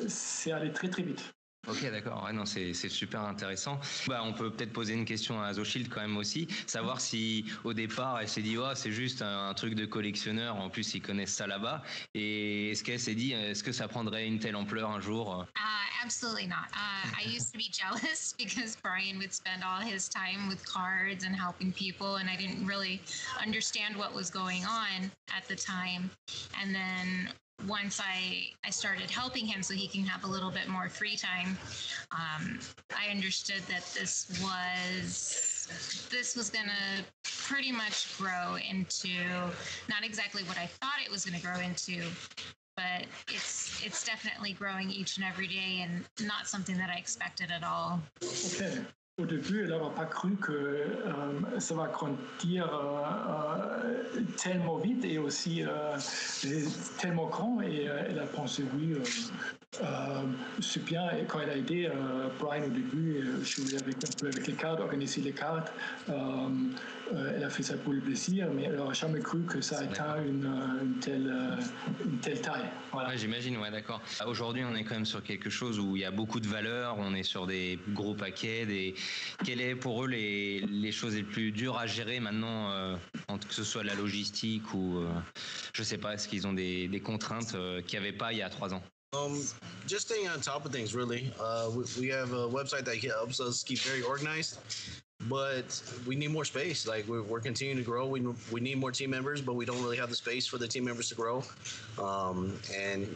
c'est allé très, très vite. Ok, d'accord. Ouais, non, c'est super intéressant. On peut peut-être poser une question à Zoshield quand même aussi, savoir si au départ elle s'est dit c'est juste un truc de collectionneur. En plus, ils connaissent ça là-bas. Et est-ce qu'elle s'est dit, est-ce que ça prendrait une telle ampleur un jour? Absolutely not. I used to be jealous because Brian would spend all his time with cards and helping people, and I didn't really understand what was going on at the time. And then once I started helping him so he can have a little bit more free time, I understood that this was going to pretty much grow into not exactly what I thought it was going to grow into, but it's definitely growing each and every day and not something that I expected at all. Okay. Au début, elle n'avait pas cru que ça va grandir tellement vite et aussi tellement grand. Et elle a pensé, oui, c'est bien. Et quand elle a aidé Brian au début, jouer un peu avec les cartes, organiser les cartes, elle a fait ça pour le plaisir, mais elle n'aurait jamais cru que ça atteint une telle taille. Voilà. Ouais, j'imagine, ouais, d'accord. Aujourd'hui, on est quand même sur quelque chose où il y a beaucoup de valeur, on est sur des gros paquets, quelles est pour eux les choses les plus dures à gérer maintenant, que ce soit la logistique ou je sais pas, est-ce qu'ils ont des contraintes qu'il n'y avait pas il y a 3 ans? Just staying on top of things, really. We have a website that helps us keep very organized, but we need more space. Like we're continuing to grow. We need more team members, but we don't really have the space for the team members to grow. And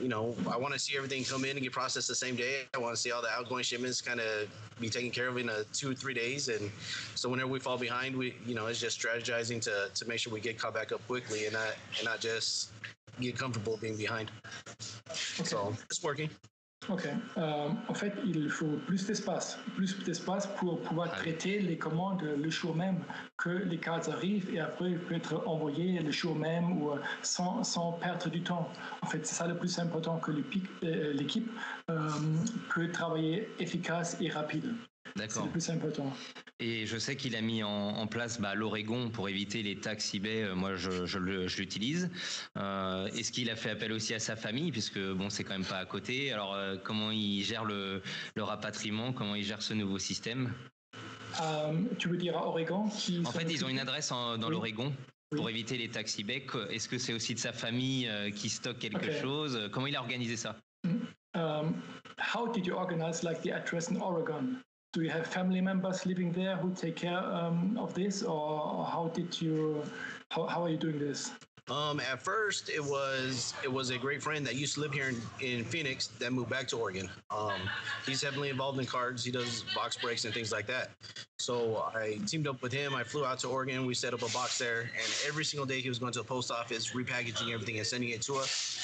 I want to see everything come in and get processed the same day. I want to see all the outgoing shipments kind of be taken care of in 2 or 3 days. And so whenever we fall behind, it's just strategizing to make sure we get caught back up quickly and not just get comfortable being behind. Okay. So it's working. Ok. En fait, il faut plus d'espace pour pouvoir traiter les commandes le jour même que les cartes arrivent et après peut être envoyé le jour même ou sans perdre du temps. En fait, c'est ça le plus important, que l'équipe peut travailler efficace et rapide. D'accord. C'est le plus important. Et je sais qu'il a mis en place l'Oregon pour éviter les taxes eBay. Moi, je l'utilise. Est-ce qu'il a fait appel aussi à sa famille, puisque c'est quand même pas à côté. Alors, comment il gère le rapatriement, comment il gère ce nouveau système? Tu veux dire à Oregon? En fait, ils ont une adresse dans l'Oregon pour éviter les taxes eBay. Est-ce que c'est aussi de sa famille qui stocke quelque chose? Comment il a organisé ça? How did you organize the address in Oregon? Do you have family members living there who take care of this, or how are you doing this? At first, it was a great friend that used to live here in Phoenix that moved back to Oregon. He's heavily involved in cards. He does box breaks and things like that. So I teamed up with him. I flew out to Oregon. We set up a box there, and every single day he was going to the post office, repackaging everything and sending it to us.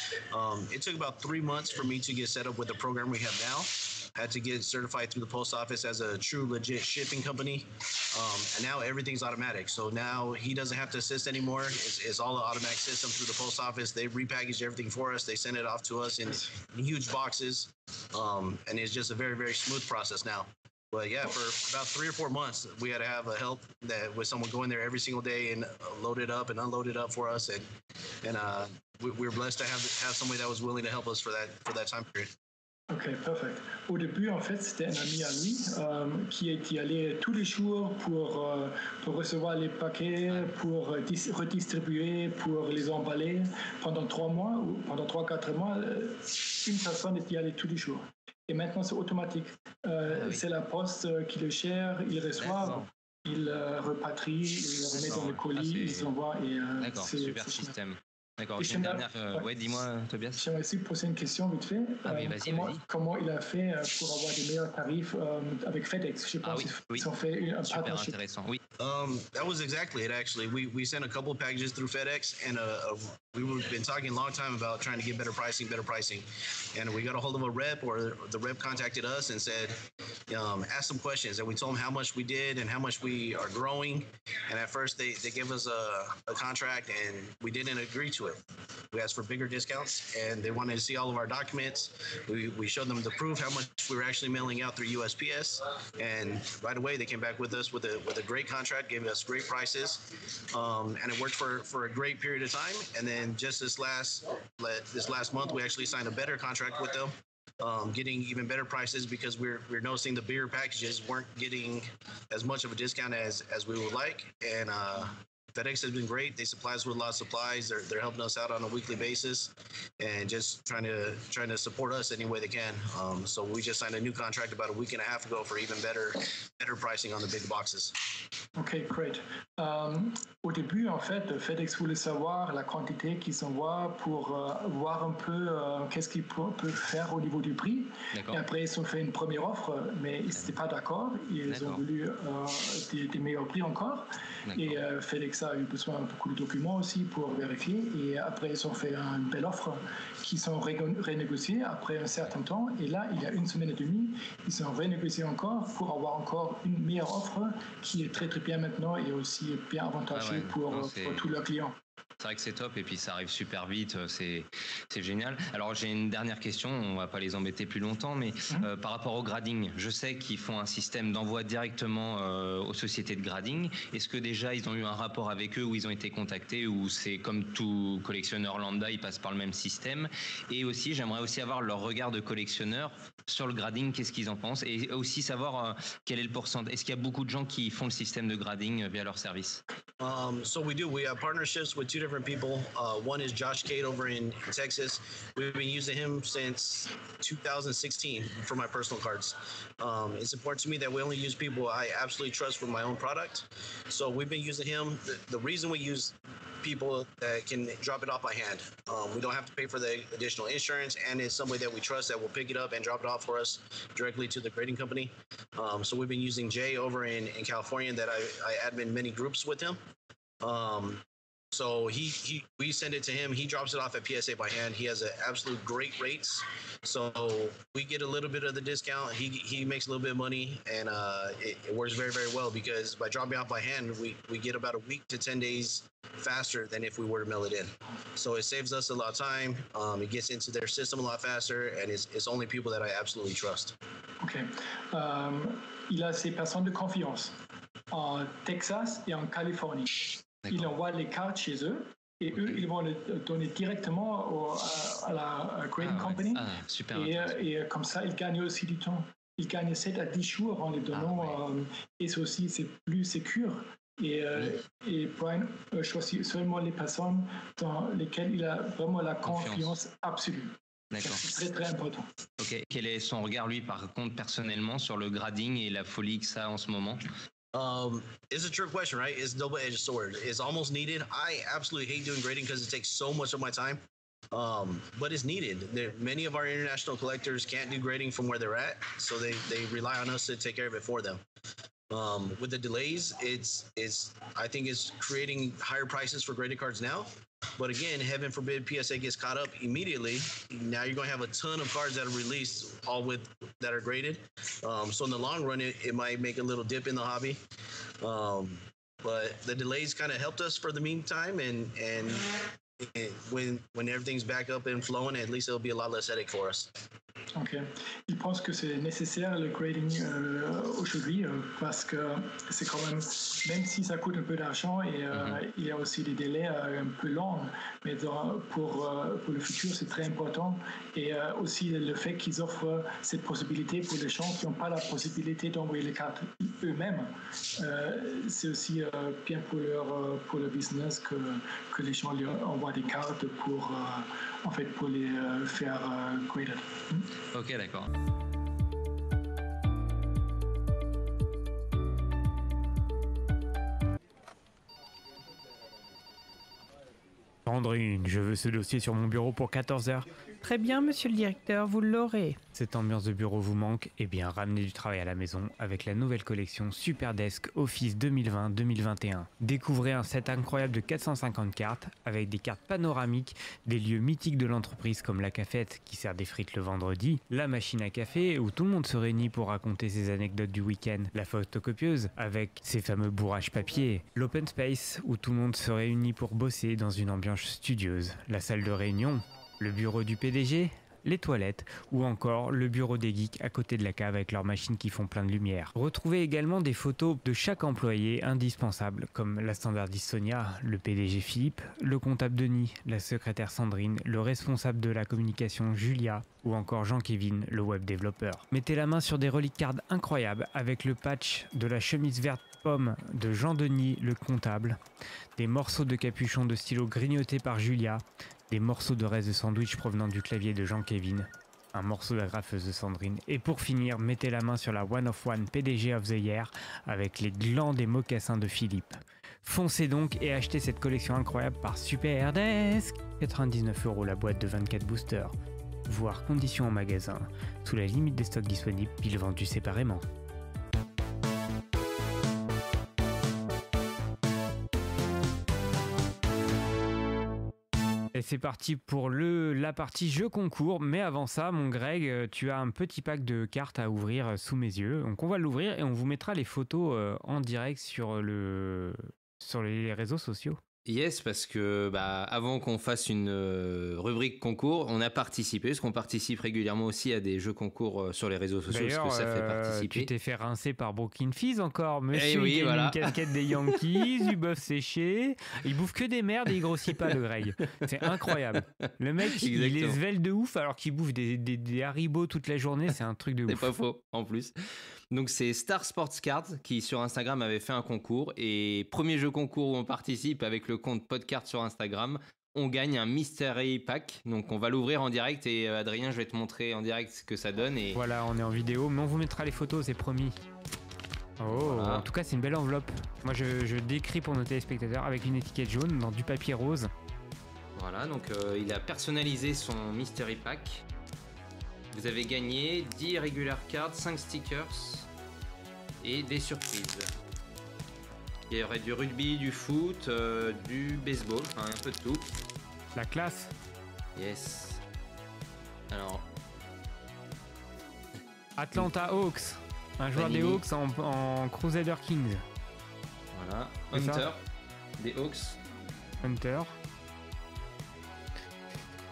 It took about 3 months for me to get set up with the program we have now. had to get certified through the post office as a true legit shipping company. And now everything's automatic. So now he doesn't have to assist anymore. It's all an automatic system through the post office. They repackage everything for us. They send it off to us in huge boxes. And it's just a very, very smooth process now. But yeah, for about 3 or 4 months, we had to have a help that with someone going there every single day and load it up and unload it up for us. And we were blessed to have somebody that was willing to help us for that time period. Ok, perfect. Au début, en fait, c'était un ami à lui qui allait tous les jours pour recevoir les paquets, pour redistribuer, pour les emballer. Pendant 3 mois, ou pendant 3-4 mois, une personne y allait tous les jours. Et maintenant, c'est automatique. C'est la poste qui le gère, il reçoit, il repatrie, il le remet dans le colis, il envoie. D'accord, super système. D'accord, j'ai une dernière. Ouais, dis-moi, Tobias. J'aimerais aussi poser une question vite fait. Vas-y. Comment il a fait pour avoir des meilleurs tarifs avec FedEx? Je sais pas s'ils ont fait un super partnership. Intéressant, oui. That was exactly it, actually. We sent a couple of packages through FedEx, and we've been talking a long time about trying to get better pricing. And we got a hold of a rep, or the rep contacted us and said, ask some questions. And we told them how much we did and how much we are growing. And at first, they gave us a contract, and we didn't agree to it. We asked for bigger discounts, and they wanted to see all of our documents. We showed them the proof how much we were actually mailing out through USPS, and right away they came back with us with a great contract, gave us great prices, and it worked for a great period of time. And then just this last month, we actually signed a better contract with them. Getting even better prices because we're noticing the bigger packages weren't getting as much of a discount as we would like, and FedEx has been great. They supply us with a lot of supplies. They're helping us out on a weekly basis, and just trying to support us any way they can. So we just signed a new contract about a week and a half ago for even better pricing on the big boxes. Ok, great. Au début, en fait, FedEx voulait savoir la quantité qu'ils envoient pour voir un peu qu'est-ce qu'ils peuvent faire au niveau du prix. Et après, ils ont fait une première offre, mais ils n'étaient pas d'accord. Ils ont voulu des meilleurs prix encore. Et FedEx a eu besoin de beaucoup de documents aussi pour vérifier. Et après, ils ont fait une belle offre qui sont renégociées après un certain temps. Et là, il y a 1 semaine et demie, ils ont renégocié encore pour avoir encore une meilleure offre qui est très très bien maintenant et aussi bien avantageux pour tous leurs clients. C'est vrai que c'est top et puis ça arrive super vite, c'est génial. Alors j'ai une dernière question, on va pas les embêter plus longtemps, mais par rapport au grading, je sais qu'ils font un système d'envoi directement aux sociétés de grading. Est-ce que déjà ils ont eu un rapport avec eux où ils ont été contactés ou c'est comme tout collectionneur lambda, ils passent par le même système? Et aussi j'aimerais aussi avoir leur regard de collectionneur sur le grading, qu'est-ce qu'ils en pensent et aussi savoir quel est le pourcentage. Est-ce qu'il y a beaucoup de gens qui font le système de grading via leur service? So we have partnerships with 2 different people. One is Josh Cade over in Texas. We've been using him since 2016 for my personal cards. It's important to me that we only use people I absolutely trust for my own product. So we've been using him. The reason we use people that can drop it off by hand. We don't have to pay for the additional insurance, and it's somebody that we trust that will pick it up and drop it off for us directly to the grading company. So we've been using Jay over in California that I admin many groups with him. So we send it to him. He drops it off at PSA by hand. He has an absolute great rates. So we get a little bit of the discount. He makes a little bit of money, and it works very, very well because by dropping off by hand, we get about a week to 10 days faster than if we were to mail it in. So it saves us a lot of time. It gets into their system a lot faster, and it's only people that I absolutely trust. Ok. Il a ses personnes de confiance en Texas et en Californie. Il envoie les cartes chez eux et eux, ils vont le donner directement à la grading company. Super. Et comme ça, ils gagnent aussi du temps. Ils gagnent 7 à 10 jours en les donnant. Et c'est aussi plus sécure. Et Brian choisit seulement les personnes dans lesquelles il a vraiment la confiance absolue. D'accord. C'est très très important. Ok. Quel est son regard, lui, par contre, personnellement, sur le grading et la folie que ça a en ce moment? It's a trick question, right? It's a double-edged sword. It's almost needed. I absolutely hate doing grading because it takes so much of my time. But it's needed. Many of our international collectors can't do grading from where they're at, so they rely on us to take care of it for them. With the delays, I think it's creating higher prices for graded cards now. But again, heaven forbid PSA gets caught up immediately. Now you're going to have a ton of cards that are released, all that are graded. So in the long run, it might make a little dip in the hobby. But the delays kind of helped us for the meantime, and when everything's back up and flowing, at least it'll be a lot less headache for us. Ok. Il pense que c'est nécessaire le grading aujourd'hui parce que c'est quand même si ça coûte un peu d'argent et il y a aussi des délais un peu longs, mais pour le futur c'est très important. Et aussi le fait qu'ils offrent cette possibilité pour les gens qui n'ont pas la possibilité d'envoyer les cartes eux-mêmes, c'est aussi bien pour leur business que les gens leur envoient des cartes pour les faire graded. Ok, d'accord. Sandrine, je veux ce dossier sur mon bureau pour 14h. Très bien, monsieur le directeur, vous l'aurez. Cette ambiance de bureau vous manque? Eh bien, ramenez du travail à la maison avec la nouvelle collection Super Desk Office 2020-2021. Découvrez un set incroyable de 450 cartes avec des cartes panoramiques des lieux mythiques de l'entreprise comme la cafette qui sert des frites le vendredi, la machine à café où tout le monde se réunit pour raconter ses anecdotes du week-end, la photocopieuse avec ses fameux bourrages papier, l'open space où tout le monde se réunit pour bosser dans une ambiance studieuse, la salle de réunion, le bureau du PDG, les toilettes ou encore le bureau des geeks à côté de la cave avec leurs machines qui font plein de lumière. Retrouvez également des photos de chaque employé indispensable comme la standardiste Sonia, le PDG Philippe, le comptable Denis, la secrétaire Sandrine, le responsable de la communication Julia ou encore Jean-Kévin, le web développeur. Mettez la main sur des reliques cards incroyables avec le patch de la chemise verte pomme de Jean-Denis, le comptable, des morceaux de capuchon de stylo grignotés par Julia, des morceaux de restes de sandwich provenant du clavier de Jean-Kévin, un morceau d'agrafeuse de Sandrine. Et pour finir, mettez la main sur la One of One PDG of the Year avec les glands des mocassins de Philippe. Foncez donc et achetez cette collection incroyable par Super Desk. 99€ la boîte de 24 boosters. Voir conditions en magasin, sous la limite des stocks disponibles, piles vendues séparément. Et c'est parti pour la partie jeu concours, mais avant ça, mon Greg, tu as un petit pack de cartes à ouvrir sous mes yeux. Donc on va l'ouvrir et on vous mettra les photos en direct sur les réseaux sociaux. Yes, parce que avant qu'on fasse une rubrique concours, on a participé, parce qu'on participe régulièrement aussi à des jeux concours sur les réseaux sociaux, parce que ça fait participer. Tu t'es fait rincer par Brooklyn Fizz encore, monsieur. Oui, il a voilà. une casquette des Yankees, du bœuf séché, il bouffe que des merdes et il grossit pas, le Greg. C'est incroyable. Le mec, il est svelte de ouf alors qu'il bouffe des Haribo toute la journée, c'est un truc de ouf. C'est pas faux, en plus. Donc c'est Star Sports Cards qui sur Instagram avait fait un concours, et premier jeu concours où on participe avec le compte Podcard sur Instagram, on gagne un Mystery Pack. Donc on va l'ouvrir en direct et Adrien, je vais te montrer en direct ce que ça donne. Et... Voilà, on est en vidéo, mais on vous mettra les photos, c'est promis. Oh, voilà. En tout cas c'est une belle enveloppe. Moi je décris pour nos téléspectateurs avec une étiquette jaune dans du papier rose. Voilà, donc il a personnalisé son Mystery Pack. Vous avez gagné 10 regular cards, 5 stickers et des surprises. Il y aurait du rugby, du foot, du baseball, enfin un peu de tout. La classe. Yes. Alors. Atlanta Hawks. Un joueur des Hawks en Crusader Kings. Voilà. Hunter. Des Hawks. Hunter.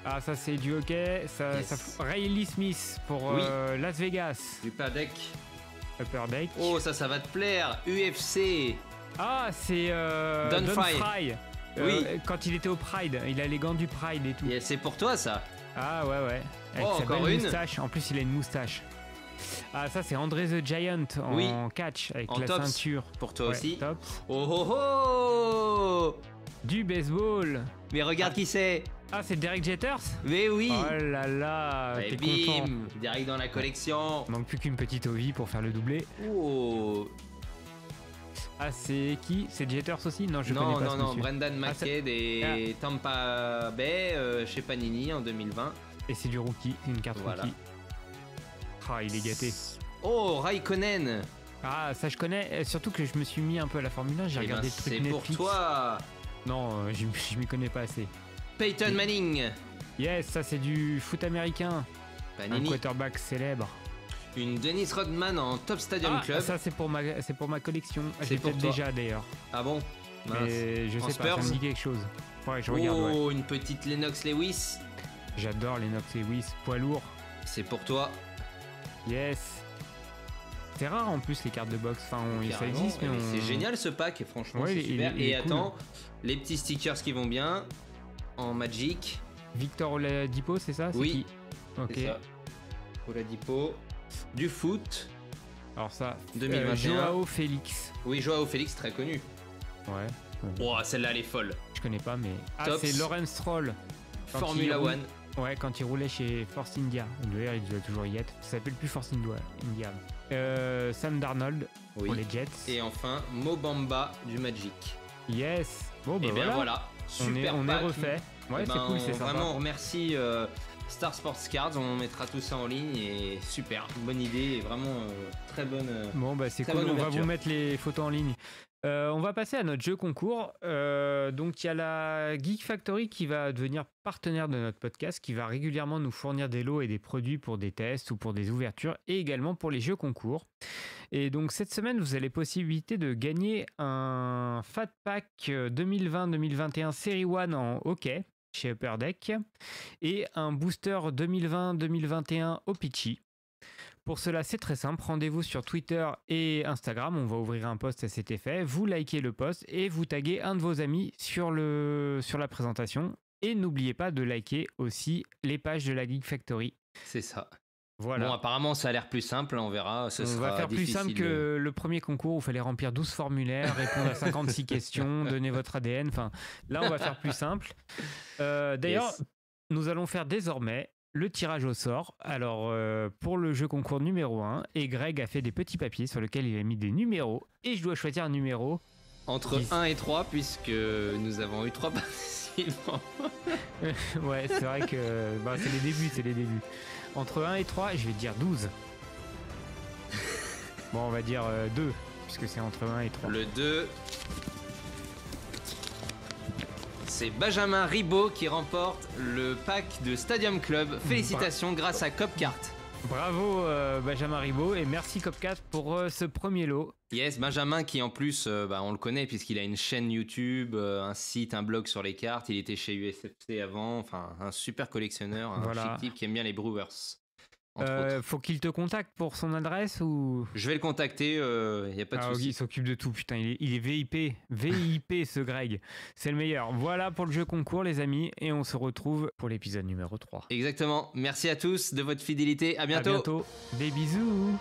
Ah, ça c'est du hockey. Riley Smith pour Las Vegas. Du Upper Deck. Upper Deck. Oh, ça va te plaire. UFC. Ah, c'est Don Fry. Oui. Quand il était au Pride, il a les gants du Pride et tout. Yeah, c'est pour toi ça. Ah ouais. Avec sa belle moustache. En plus, il a une moustache. Ah, ça c'est André the Giant en catch avec la ceinture. Pour toi aussi. Tops. Oh. Du baseball. Mais regarde qui c'est. Ah, c'est Derek Jeters. Mais oui. Oh là là. Et t'es bim, content. direct dans la collection. Il manque plus qu'une petite Ovi pour faire le doublé. Oh. Ah, c'est qui? C'est Jeters aussi? Non, je connais pas. Non, Brendan McKay et Tampa Bay chez Panini en 2020. Et c'est du rookie, c'est une carte rookie. Ah, il est gâté. Oh, Raikkonen. Ah, ça je connais, surtout que je me suis mis un peu à la Formule 1, j'ai regardé le truc c'est Netflix. pour toi. Non, je m'y connais pas assez. Peyton Manning. Yes, ça c'est du foot américain. Panini. Un quarterback célèbre. Une Dennis Rodman en Top Stadium Club. Ça c'est pour ma collection. C'est J'ai pour peut-être toi. déjà d'ailleurs. Ah bon? Mince. Mais je En sais pas, ça Spurs me dit quelque chose. Ouais, je regarde, ouais. Oh, une petite Lennox Lewis. J'adore les Knox Lewis, poids lourd. C'est pour toi. Yes. C'est rare en plus les cartes de boxe. Enfin, ça Carrément. existe, mais C'est génial ce pack, franchement, Ouais, c'est il super. est Et cool. attends, les petits stickers qui vont bien en Magic. Victor Oladipo, c'est ça? Oui. Qui Ok. C'est ça. Oladipo. Du foot. Alors ça. 2021. Joao Félix. Oui, Joao Félix, très connu. Ouais. Oh, celle-là, elle est folle. Je connais pas, mais. Ah, Tops. c'est Lawrence Stroll. Quand Formula il roule- One. Ouais, quand il roulait chez Force India. D'ailleurs, il doit toujours y être. Ça s'appelle plus Force India. Sam Darnold Oui. pour les Jets. Et enfin, Mobamba du Magic. Yes. Bon, bah Et bien voilà. voilà. On est Super pack. refait. Ouais, Eh c'est ben, cool, c'est sympa. Vraiment, on remercie Star Sports Cards. On mettra tout ça en ligne et super. Bonne idée et vraiment très bonne. Bon, bah c'est Très cool. bonne On va ouverture. vous mettre les photos en ligne. On va passer à notre jeu concours. Donc, il y a la Geek Factory qui va devenir partenaire de notre podcast, qui va régulièrement nous fournir des lots et des produits pour des tests ou pour des ouvertures et également pour les jeux concours. Et donc, cette semaine, vous avez la possibilité de gagner un Fat Pack 2020-2021 Série 1 en hockey chez Upper Deck et un booster 2020-2021 au Pitchy. Pour cela, c'est très simple. Rendez-vous sur Twitter et Instagram. On va ouvrir un post à cet effet. Vous likez le post et vous taguez un de vos amis sur la présentation. Et n'oubliez pas de liker aussi les pages de la Geek Factory. C'est ça. Voilà. Bon, apparemment, ça a l'air plus simple. On verra. Ce On sera va faire plus difficile simple que le premier concours où il fallait remplir 12 formulaires, répondre à 56 questions, donner votre ADN. Enfin, là, on va faire plus simple. D'ailleurs, Yes. nous allons faire désormais le tirage au sort. Alors, pour le jeu concours numéro 1, et Greg a fait des petits papiers sur lesquels il a mis des numéros. Et je dois choisir un numéro. Entre 10. 1 et 3, puisque nous avons eu 3 participants. Ouais, c'est vrai que c'est les débuts. Entre 1 et 3, je vais dire 12. Bon, on va dire 2, puisque c'est entre 1 et 3. Le 2. C'est Benjamin Ribaud qui remporte le pack de Stadium Club. Félicitations grâce à Copcart. Bravo Benjamin Ribaud et merci Copcat pour ce premier lot. Yes, Benjamin qui en plus, on le connaît puisqu'il a une chaîne YouTube, un site, un blog sur les cartes. Il était chez USFC avant, enfin un super collectionneur, un Voilà. chic type qui aime bien les Brewers. Entre autres. Faut qu'il te contacte pour son adresse ou... Je vais le contacter, il n'y a pas de Ah, ok, souci. il s'occupe de tout, putain, il est VIP, VIP ce Greg, c'est le meilleur. Voilà pour le jeu concours les amis, et on se retrouve pour l'épisode numéro 3. Exactement, merci à tous de votre fidélité, à bientôt. À bientôt, des bisous.